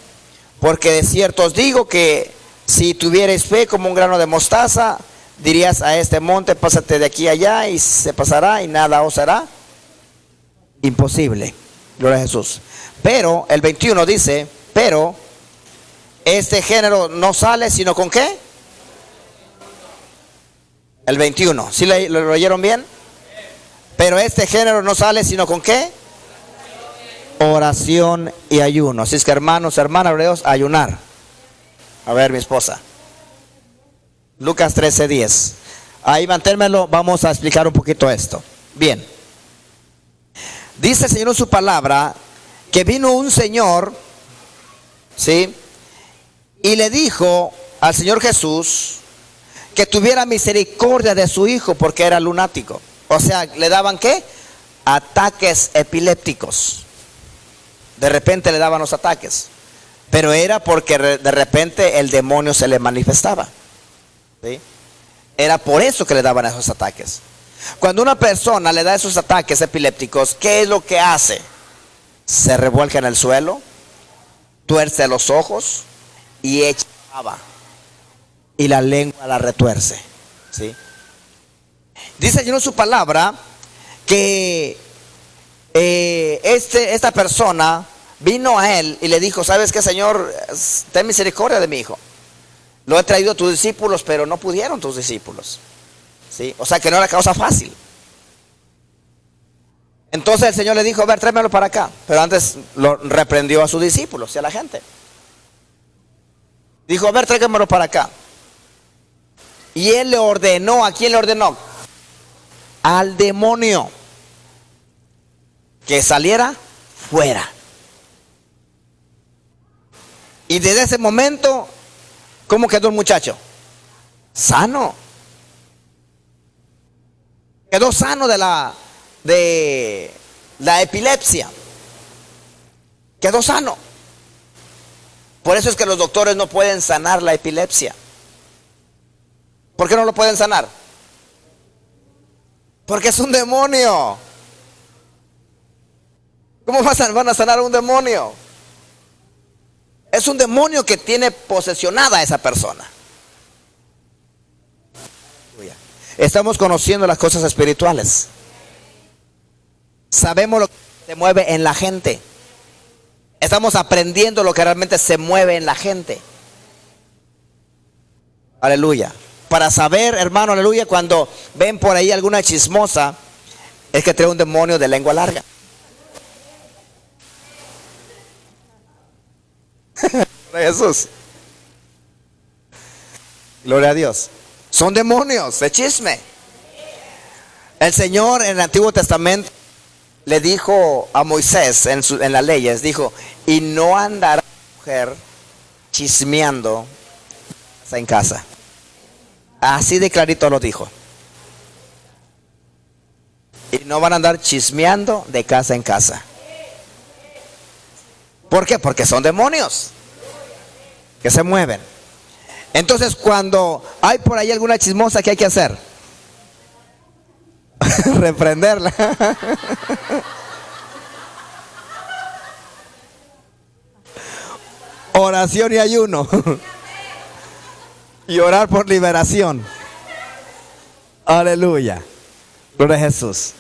Porque de cierto os digo que si tuvierais fe como un grano de mostaza, dirías a este monte: pásate de aquí a allá, y se pasará, y nada os hará imposible. Gloria a Jesús. Pero el 21 dice: pero este género no sale sino con ¿qué? El 21, ¿sí lo oyeron bien? Pero este género no sale sino con ¿qué? Oración y ayuno. Así es que, hermanos, hermanas, hebreos, ayunar. A ver, mi esposa. Lucas 13:10. Ahí mantérmelo, vamos a explicar un poquito esto. Bien. Dice el Señor en su palabra que vino un señor, ¿sí? Y le dijo al Señor Jesús que tuviera misericordia de su hijo porque era lunático. O sea, le daban ¿qué? Ataques epilépticos. De repente le daban los ataques. Pero era porque de repente el demonio se le manifestaba, ¿sí? Era por eso que le daban esos ataques. Cuando una persona le da esos ataques epilépticos, ¿qué es lo que hace? Se revuelca en el suelo, tuerce los ojos y echa baba. Y la lengua la retuerce, ¿sí? Dice el Señor en su palabra que esta persona vino a él y le dijo: ¿sabes qué, Señor? Ten misericordia de mi hijo. Lo he traído a tus discípulos, pero no pudieron tus discípulos, ¿sí? O sea que no era causa fácil. Entonces el Señor le dijo: a ver, tráemelo para acá. Pero antes lo reprendió a sus discípulos y a la gente. Dijo: a ver, tráigamelo para acá. Y él le ordenó. ¿A quién le ordenó? Al demonio que saliera fuera. Y desde ese momento, ¿cómo quedó el muchacho? Sano. Quedó sano de la epilepsia. Quedó sano. Por eso es que los doctores no pueden sanar la epilepsia. ¿Por qué no lo pueden sanar? Porque es un demonio. ¿Cómo van a sanar a un demonio? Es un demonio que tiene posesionada a esa persona. Estamos conociendo las cosas espirituales. Sabemos lo que se mueve en la gente. Estamos aprendiendo lo que realmente se mueve en la gente. Aleluya. Para saber, hermano, aleluya, cuando ven por ahí alguna chismosa, es que trae un demonio de lengua larga. Jesús. Gloria a Dios. Son demonios de chisme. El Señor en el Antiguo Testamento le dijo a Moisés en las leyes, dijo: y no andará mujer chismeando en casa. Así de clarito lo dijo. Y no van a andar chismeando de casa en casa. ¿Por qué? Porque son demonios que se mueven. Entonces, cuando hay por ahí alguna chismosa, ¿qué hay que hacer? Reprenderla. Oración y ayuno. Y orar por liberación. Aleluya. Gloria a Jesús.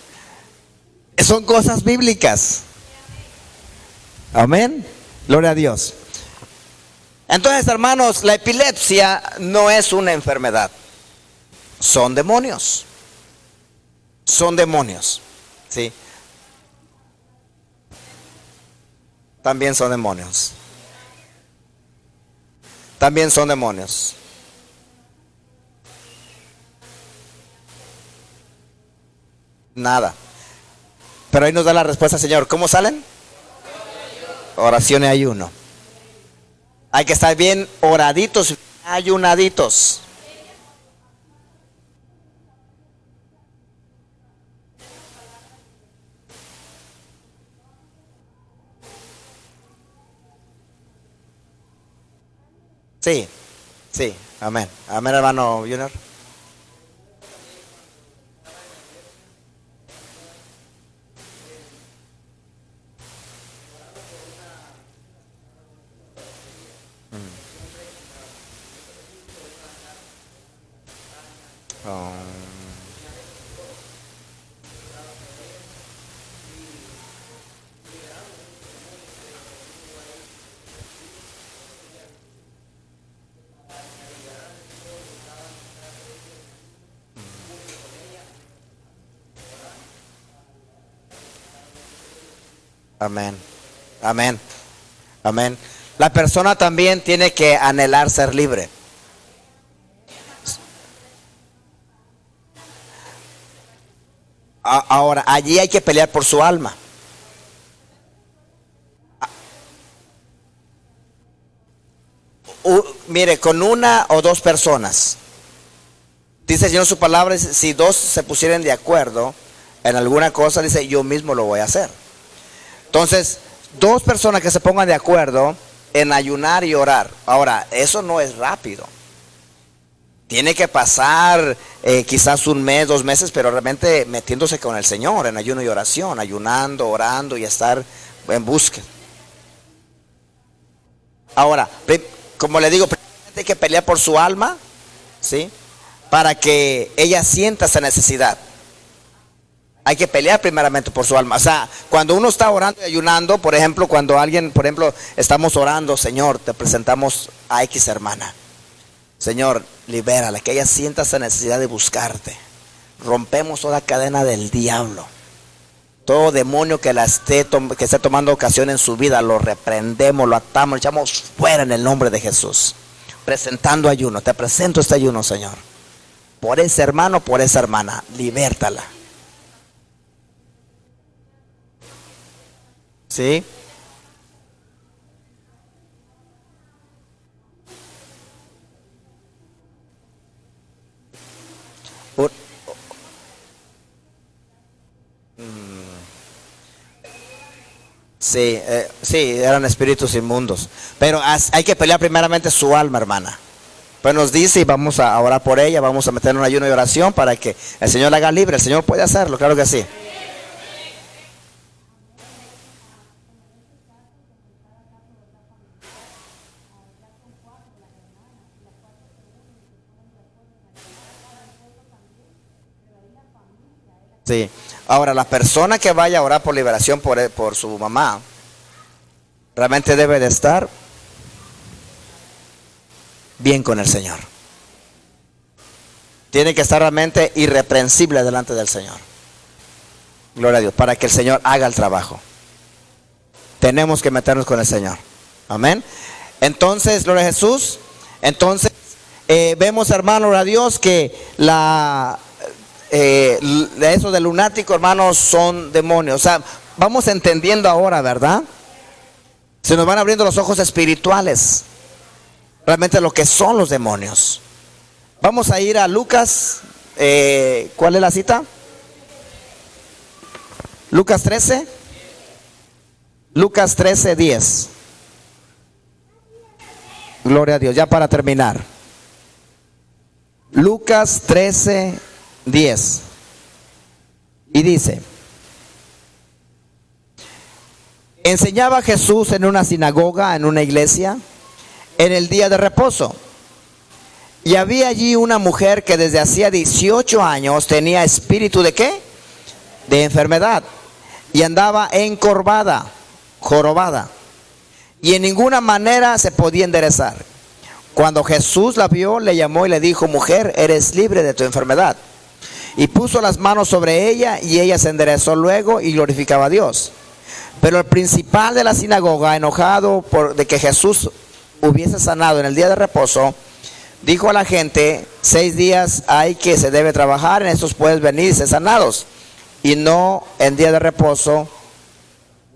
Son cosas bíblicas. Amén. Gloria a Dios. Entonces, hermanos, la epilepsia no es una enfermedad. Son demonios. Son demonios. ¿Sí? También son demonios. También son demonios. Nada. Pero ahí nos da la respuesta, Señor. ¿Cómo salen? Oración y ayuno. Hay que estar bien oraditos, ayunaditos. Sí, sí, amén. Amén, hermano Junior. Oh. Amén, amén, amén. La persona también tiene que anhelar ser libre. Ahora, allí hay que pelear por su alma. Mire, con una o dos personas. Dice el Señor en su palabra, si dos se pusieran de acuerdo en alguna cosa, dice, yo mismo lo voy a hacer. Entonces, dos personas que se pongan de acuerdo en ayunar y orar. Ahora, eso no es rápido. Tiene que pasar quizás un mes, 2 meses, pero realmente metiéndose con el Señor en ayuno y oración, ayunando, orando y estar en búsqueda. Ahora, como le digo, hay que pelear por su alma, ¿sí? Para que ella sienta esa necesidad. Hay que pelear primeramente por su alma. O sea, cuando uno está orando y ayunando, por ejemplo, cuando alguien, por ejemplo, estamos orando, Señor, te presentamos a X hermana. Señor, libérala, que ella sienta esa necesidad de buscarte. Rompemos toda cadena del diablo. Todo demonio que esté tomando ocasión en su vida, lo reprendemos, lo atamos, lo echamos fuera en el nombre de Jesús. Presentando ayuno, te presento este ayuno, Señor. Por ese hermano, por esa hermana, libértala. ¿Sí? Sí, sí, eran espíritus inmundos. Pero hay que pelear primeramente su alma, hermana. Pues nos dice y vamos a orar por ella, vamos a meter en un ayuno y oración para que el Señor la haga libre. El Señor puede hacerlo, claro que sí. Sí. Ahora, la persona que vaya a orar por liberación por su mamá, realmente debe de estar bien con el Señor. Tiene que estar realmente irreprensible delante del Señor. Gloria a Dios, para que el Señor haga el trabajo. Tenemos que meternos con el Señor. Amén. Entonces, gloria a Jesús. Entonces, vemos, hermano, gloria a Dios, que eso de lunático, hermanos, son demonios. O sea, vamos entendiendo ahora, ¿verdad? Se nos van abriendo los ojos espirituales. Realmente lo que son los demonios. Vamos a ir a Lucas. ¿Cuál es la cita? Lucas 13. Lucas 13, 10. Gloria a Dios. Ya para terminar. Lucas 13, 10. Y dice: enseñaba Jesús en una sinagoga, en una iglesia, en el día de reposo. Y había allí una mujer que desde hacía 18 años tenía espíritu ¿de qué? De enfermedad. Y andaba encorvada, jorobada. Y en ninguna manera se podía enderezar. Cuando Jesús la vio, le llamó y le dijo: mujer, eres libre de tu enfermedad. Y puso las manos sobre ella y ella se enderezó luego y glorificaba a Dios. Pero el principal de la sinagoga, enojado de que Jesús hubiese sanado en el día de reposo, dijo a la gente: 6 días hay que se debe trabajar, en estos puedes venir y ser sanados. y no en día de reposo.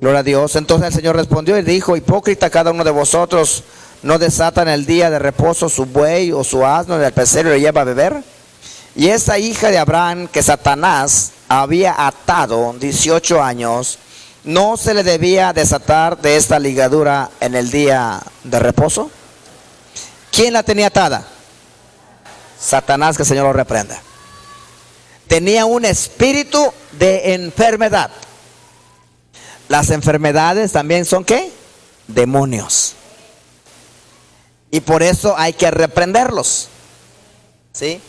Gloria a Dios. Entonces el Señor respondió y dijo: hipócrita, cada uno de vosotros no desata en el día de reposo su buey o su asno del pesebre y lo lleva a beber. Y esta hija de Abraham que Satanás había atado 18 años, ¿no se le debía desatar de esta ligadura en el día de reposo? ¿Quién la tenía atada? Satanás, que el Señor lo reprenda. Tenía un espíritu de enfermedad. Las enfermedades también son ¿qué? Demonios. Y por eso hay que reprenderlos. ¿Sí?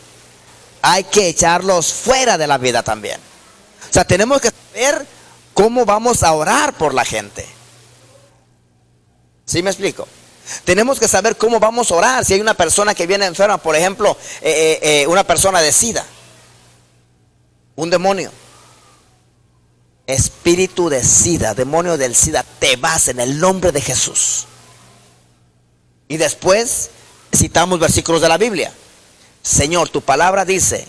Hay que echarlos fuera de la vida también. O sea, tenemos que saber cómo vamos a orar por la gente. ¿Sí me explico? Tenemos que saber cómo vamos a orar. Si hay una persona que viene enferma, por ejemplo, una persona de SIDA, un demonio, espíritu de SIDA, demonio del SIDA, te vas en el nombre de Jesús. Y después citamos versículos de la Biblia. Señor, tu palabra dice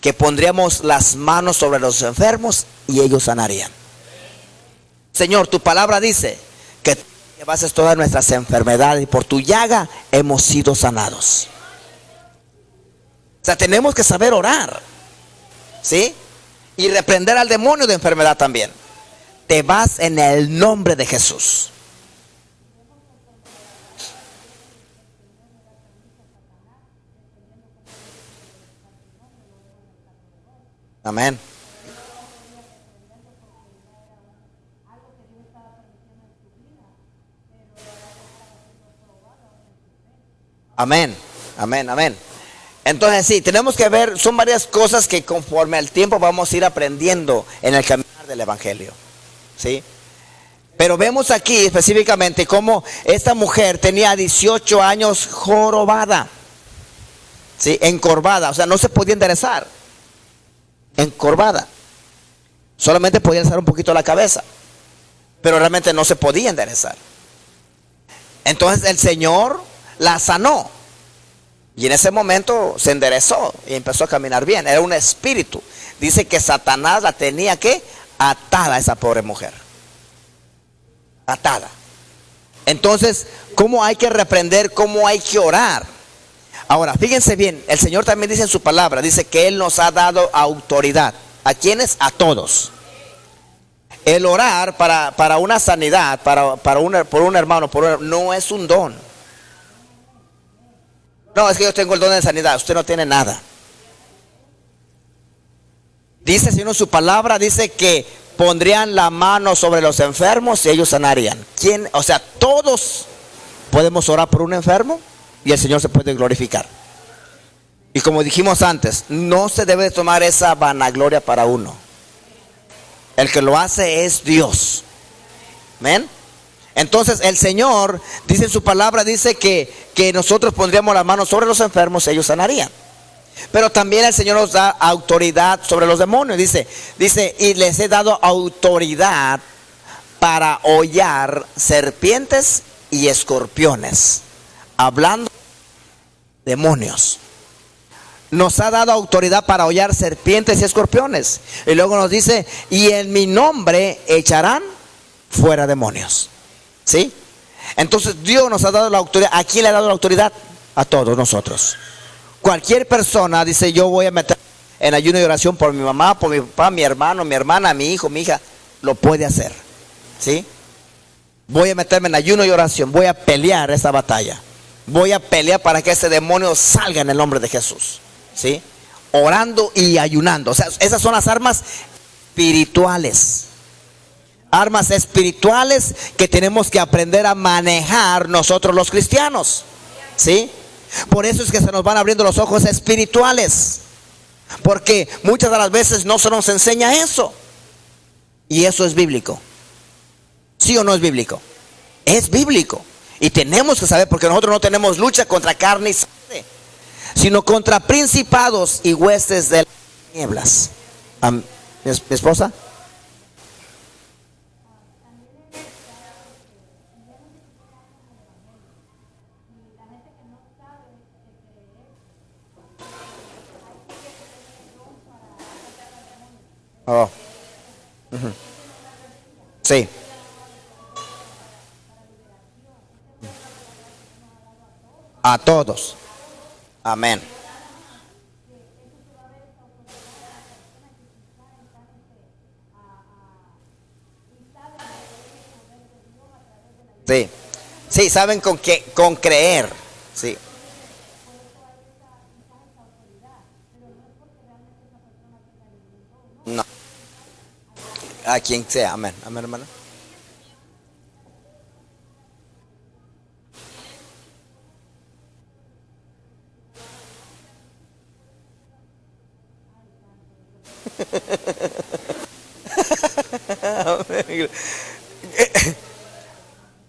que pondríamos las manos sobre los enfermos y ellos sanarían. Señor, tu palabra dice que llevases todas nuestras enfermedades y por tu llaga hemos sido sanados. O sea, tenemos que saber orar, ¿sí? Y reprender al demonio de enfermedad también. Te vas en el nombre de Jesús. Amén. Amén, amén, amén. Entonces sí, tenemos que ver, son varias cosas que conforme al tiempo vamos a ir aprendiendo en el caminar del Evangelio. ¿Sí? Pero vemos aquí específicamente cómo esta mujer tenía 18 años jorobada. ¿Sí? Encorvada, o sea, no se podía enderezar. Encorvada. Solamente podía alzar un poquito la cabeza, pero realmente no se podía enderezar. Entonces el Señor la sanó. Y en ese momento se enderezó y empezó a caminar bien. Era un espíritu. Dice que Satanás la tenía que atada a esa pobre mujer. Atada. Entonces, ¿cómo hay que reprender? ¿Cómo hay que orar? Ahora, fíjense bien, el Señor también dice en su palabra, dice que Él nos ha dado autoridad. ¿A quiénes? A todos. El orar para una sanidad, por un hermano, no es un don. No, es que yo tengo el don de sanidad. Usted no tiene nada. Dice el Señor en su palabra, dice que pondrían la mano sobre los enfermos y ellos sanarían. ¿Quién? O sea, todos podemos orar por un enfermo y el Señor se puede glorificar. Y como dijimos antes, no se debe tomar esa vanagloria para uno. El que lo hace es Dios. ¿Amén? Entonces el Señor dice en su palabra, dice que nosotros pondríamos las manos sobre los enfermos y ellos sanarían. Pero también el Señor nos da autoridad sobre los demonios. Dice, y les he dado autoridad para hollar serpientes y escorpiones. Hablando de demonios. Nos ha dado autoridad para hollar serpientes y escorpiones. Y luego nos dice, y en mi nombre echarán fuera demonios. ¿Sí? Entonces Dios nos ha dado la autoridad. ¿A quién le ha dado la autoridad? A todos nosotros. Cualquier persona dice, yo voy a meter en ayuno y oración por mi mamá, por mi papá, mi hermano, mi hermana, mi hijo, mi hija. Lo puede hacer. ¿Sí? Voy a meterme en ayuno y oración. Voy a pelear esa batalla. Voy a pelear para que ese demonio salga en el nombre de Jesús. ¿Sí? Orando y ayunando. O sea, esas son las armas espirituales. Armas espirituales que tenemos que aprender a manejar nosotros los cristianos. ¿Sí? Por eso es que se nos van abriendo los ojos espirituales. Porque muchas de las veces no se nos enseña eso. Y eso es bíblico. ¿Sí o no es bíblico? Es bíblico. Y tenemos que saber, porque nosotros no tenemos lucha contra carne y sangre, sino contra principados y huestes de las tinieblas. ¿Mi esposa? Oh, Sí, a todos. Amén. Sí, sí, saben con qué, con creer. Sí, no, a quien sea. Amén, amén, hermano.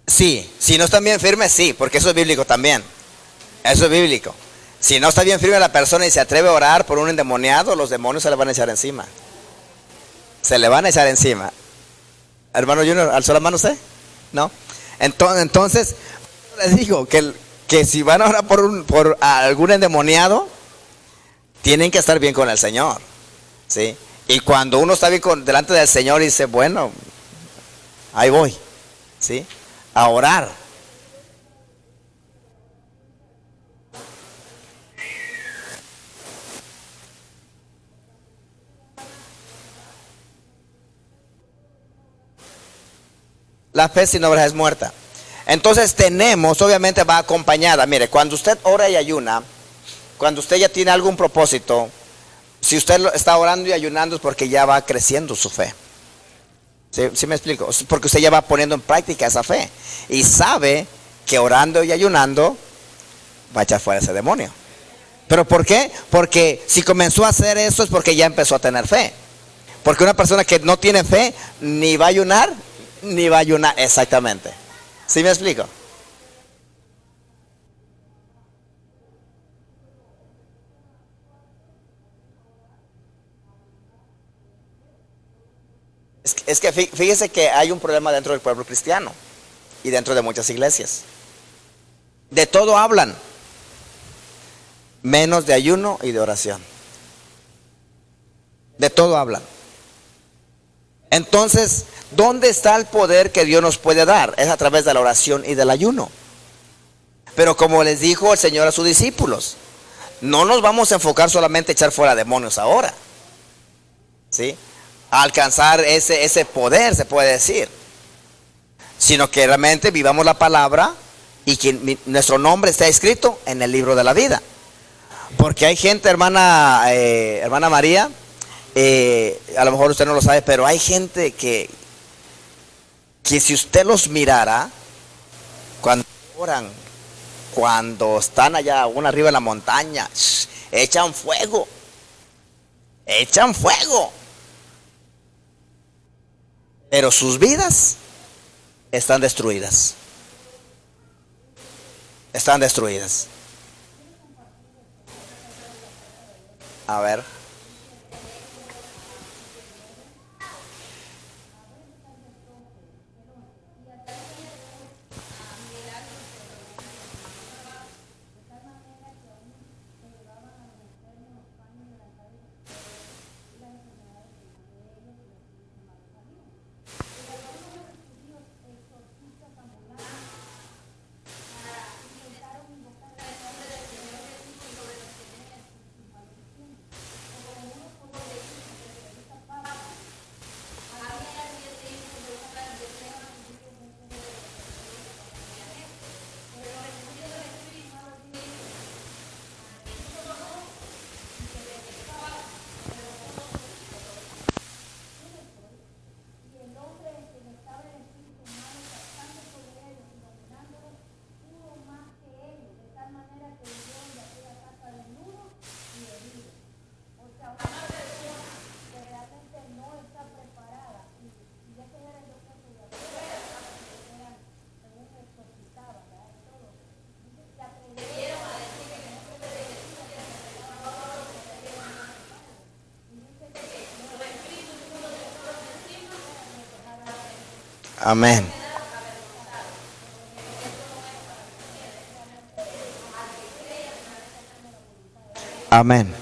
Sí, si no están bien firmes, sí, porque eso es bíblico también. Eso es bíblico. Si no está bien firme la persona y se atreve a orar por un endemoniado, los demonios se le van a echar encima. Se le van a echar encima. Hermano Junior, ¿alzó la mano usted? ¿No? Entonces les digo que si van a orar por algún endemoniado, tienen que estar bien con el Señor. ¿Sí? Y cuando uno está bien delante del Señor y dice, bueno, ahí voy. ¿Sí? A orar. La fe sin obras es muerta. Entonces tenemos, obviamente va acompañada. Mire, cuando usted ora y ayuna, cuando usted ya tiene algún propósito, si usted está orando y ayunando es porque ya va creciendo su fe. ¿Sí, sí me explico? Porque usted ya va poniendo en práctica esa fe. Y sabe que orando y ayunando va a echar fuera ese demonio. ¿Pero por qué? Porque si comenzó a hacer eso es porque ya empezó a tener fe. Porque una persona que no tiene fe ni va a ayunar, ni va a ayunar. Exactamente. ¿Sí me explico? Es que fíjese que hay un problema dentro del pueblo cristiano y dentro de muchas iglesias. De todo hablan, menos de ayuno y de oración. De todo hablan. Entonces, ¿dónde está el poder que Dios nos puede dar? Es a través de la oración y del ayuno. Pero como les dijo el Señor a sus discípulos, no nos vamos a enfocar solamente a echar fuera demonios ahora. ¿Sí? A alcanzar ese poder, se puede decir. Sino que realmente vivamos la palabra y que nuestro nombre está escrito en el libro de la vida. Porque hay gente, hermana María, a lo mejor usted no lo sabe, pero hay gente que si usted los mirara, cuando oran, cuando están allá, aún arriba en la montaña, echan fuego, echan fuego. Pero sus vidas están destruidas. Están destruidas. A ver. Amén. Amén.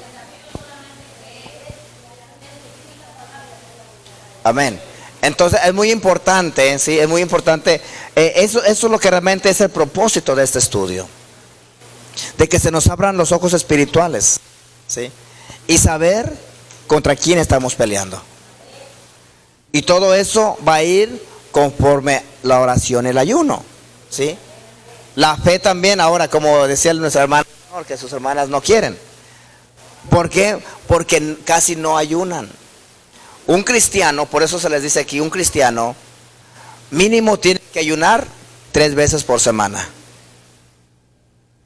Amén. Entonces es muy importante, ¿sí? Es muy importante. Eso es lo que realmente es el propósito de este estudio. De que se nos abran los ojos espirituales, ¿sí? Y saber contra quién estamos peleando. Y todo eso va a ir conforme la oración y el ayuno, ¿sí? La fe también, ahora, como decía nuestra hermana, que sus hermanas no quieren. ¿Por qué? Porque casi no ayunan. Un cristiano, por eso se les dice aquí, un cristiano mínimo tiene que ayunar 3 veces por semana,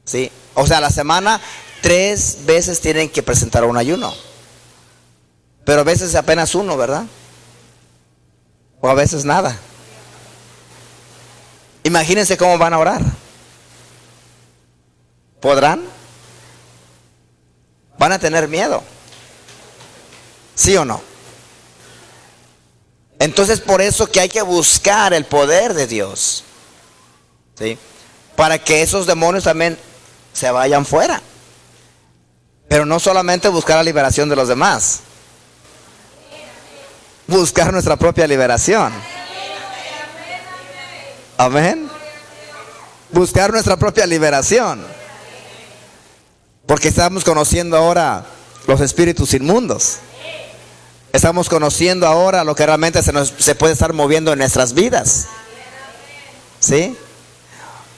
¿sí? O sea, a la semana 3 veces tienen que presentar un ayuno. Pero a veces apenas uno, ¿verdad? O a veces nada. Imagínense cómo van a orar. ¿Podrán? ¿Van a tener miedo? ¿Sí o no? Entonces por eso que hay que buscar el poder de Dios, ¿sí? Para que esos demonios también se vayan fuera. Pero no solamente buscar la liberación de los demás, buscar nuestra propia liberación. Amén. Buscar nuestra propia liberación. Porque estamos conociendo ahora los espíritus inmundos. Estamos conociendo ahora lo que realmente se puede estar moviendo en nuestras vidas, ¿sí?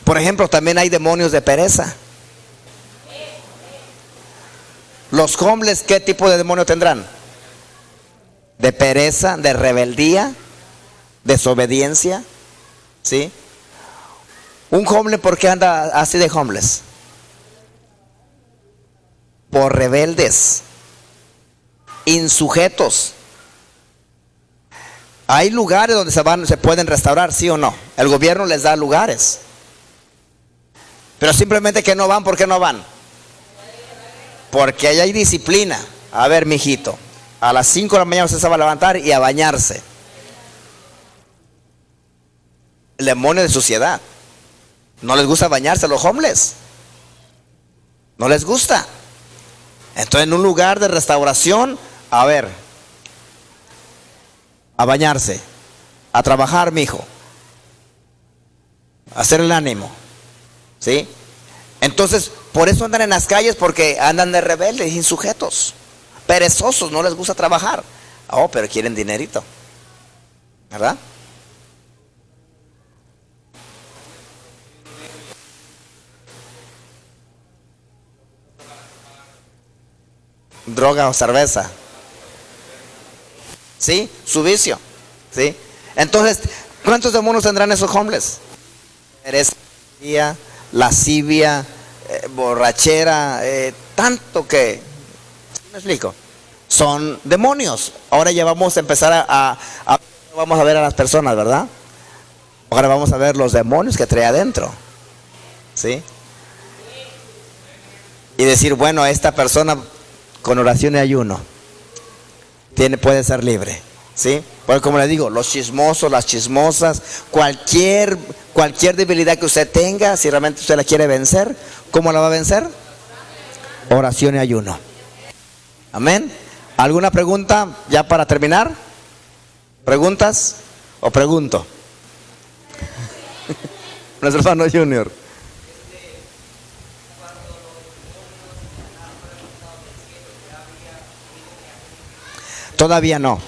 Por ejemplo, también hay demonios de pereza. Los hombres, ¿qué tipo de demonio tendrán? De pereza, de rebeldía, desobediencia, ¿sí? Un homeless, ¿por qué anda así de homeless? Por rebeldes, insujetos. Hay lugares donde se pueden restaurar, sí o no. El gobierno les da lugares. Pero simplemente que no van, ¿por qué no van? Porque ahí hay disciplina. A ver, mijito, a las 5 de la mañana usted se va a levantar y a bañarse. El demonio de suciedad. No les gusta bañarse a los homeless. No les gusta. Entonces, en un lugar de restauración, a ver, a bañarse, a trabajar, mijo, a hacer el ánimo, ¿sí? Entonces, por eso andan en las calles, porque andan de rebeldes, insujetos, perezosos, no les gusta trabajar. Oh, pero quieren dinerito, ¿verdad? Droga o cerveza, ¿sí? Su vicio, ¿sí? Entonces, ¿cuántos demonios tendrán esos hombres? Pereza, lascivia, borrachera, tanto que, ¿me explico? Son demonios. Ahora ya vamos a empezar vamos a ver a las personas, ¿verdad? Ahora vamos a ver los demonios que trae adentro, ¿sí? Y decir, bueno, esta persona con oración y ayuno puede ser libre, ¿sí? Porque como le digo, los chismosos, las chismosas, cualquier debilidad que usted tenga, si realmente usted la quiere vencer, ¿cómo la va a vencer? Oración y ayuno. Amén. ¿Alguna pregunta ya para terminar? ¿Preguntas o pregunto? Nuestro hermano Junior. Todavía no.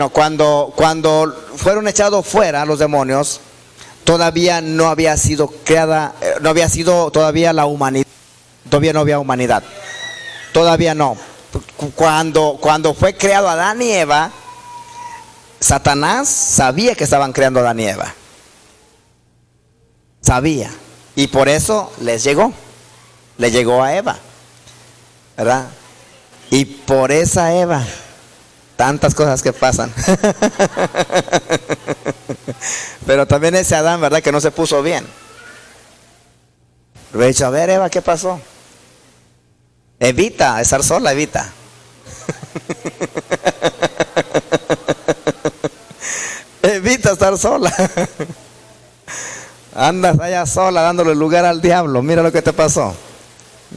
Cuando fueron echados fuera los demonios, todavía no había sido creada, no había sido todavía la humanidad. Todavía no había humanidad. Todavía no. Cuando fue creado Adán y Eva, Satanás sabía que estaban creando a Adán y Eva. Sabía. Y por eso le llegó a Eva, ¿verdad? Y por esa Eva, tantas cosas que pasan. Pero también ese Adán, ¿verdad? Que no se puso bien. Le he dicho, a ver, Eva, ¿qué pasó? Evita estar sola, evita. Evita estar sola. Andas allá sola dándole lugar al diablo. Mira lo que te pasó,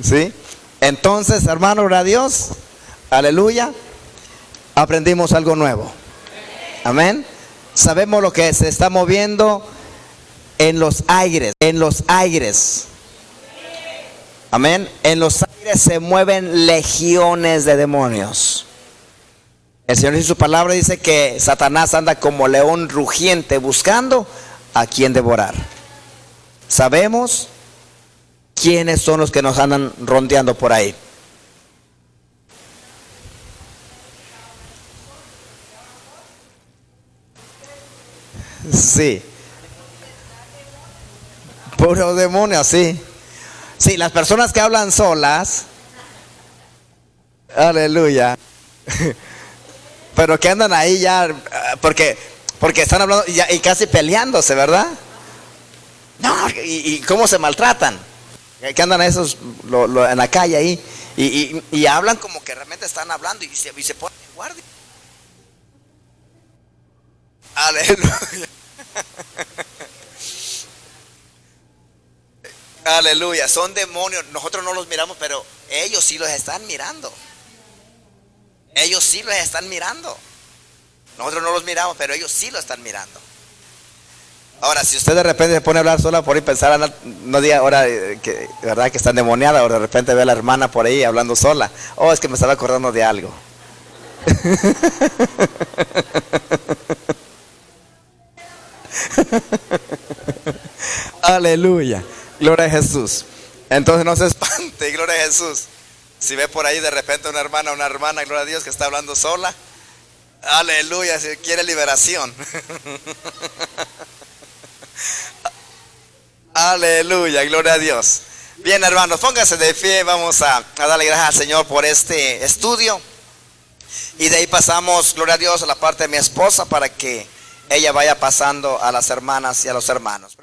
¿sí? Entonces, hermano, gloria a Dios, aleluya, aprendimos algo nuevo. Amén. Sabemos lo que se está moviendo en los aires, en los aires. Amén. En los aires se mueven legiones de demonios. El Señor en su palabra dice que Satanás anda como león rugiente buscando a quien devorar. Sabemos quiénes son los que nos andan rondeando por ahí. Sí. Puro demonio, sí. Sí, las personas que hablan solas, aleluya, pero que andan ahí ya, porque están hablando y casi peleándose, ¿verdad? No, y cómo se maltratan, que andan esos en la calle ahí, y hablan como que realmente están hablando y se ponen en guardia. Aleluya. Aleluya, son demonios. Nosotros no los miramos, pero ellos sí los están mirando. Ellos sí los están mirando. Nosotros no los miramos, pero ellos sí lo están mirando. Ahora, si usted de repente se pone a hablar sola por ahí, pensar, no diga ahora que verdad que está endemoniada, o de repente ve a la hermana por ahí hablando sola. Oh, es que me estaba acordando de algo. Aleluya. Gloria a Jesús. Entonces no se espante, gloria a Jesús. Si ve por ahí de repente una hermana, gloria a Dios, que está hablando sola. Aleluya, si quiere liberación. Aleluya, gloria a Dios. Bien, hermanos, pónganse de pie. Vamos a darle gracias al Señor por este estudio. Y de ahí pasamos, gloria a Dios, a la parte de mi esposa para que ella vaya pasando a las hermanas y a los hermanos.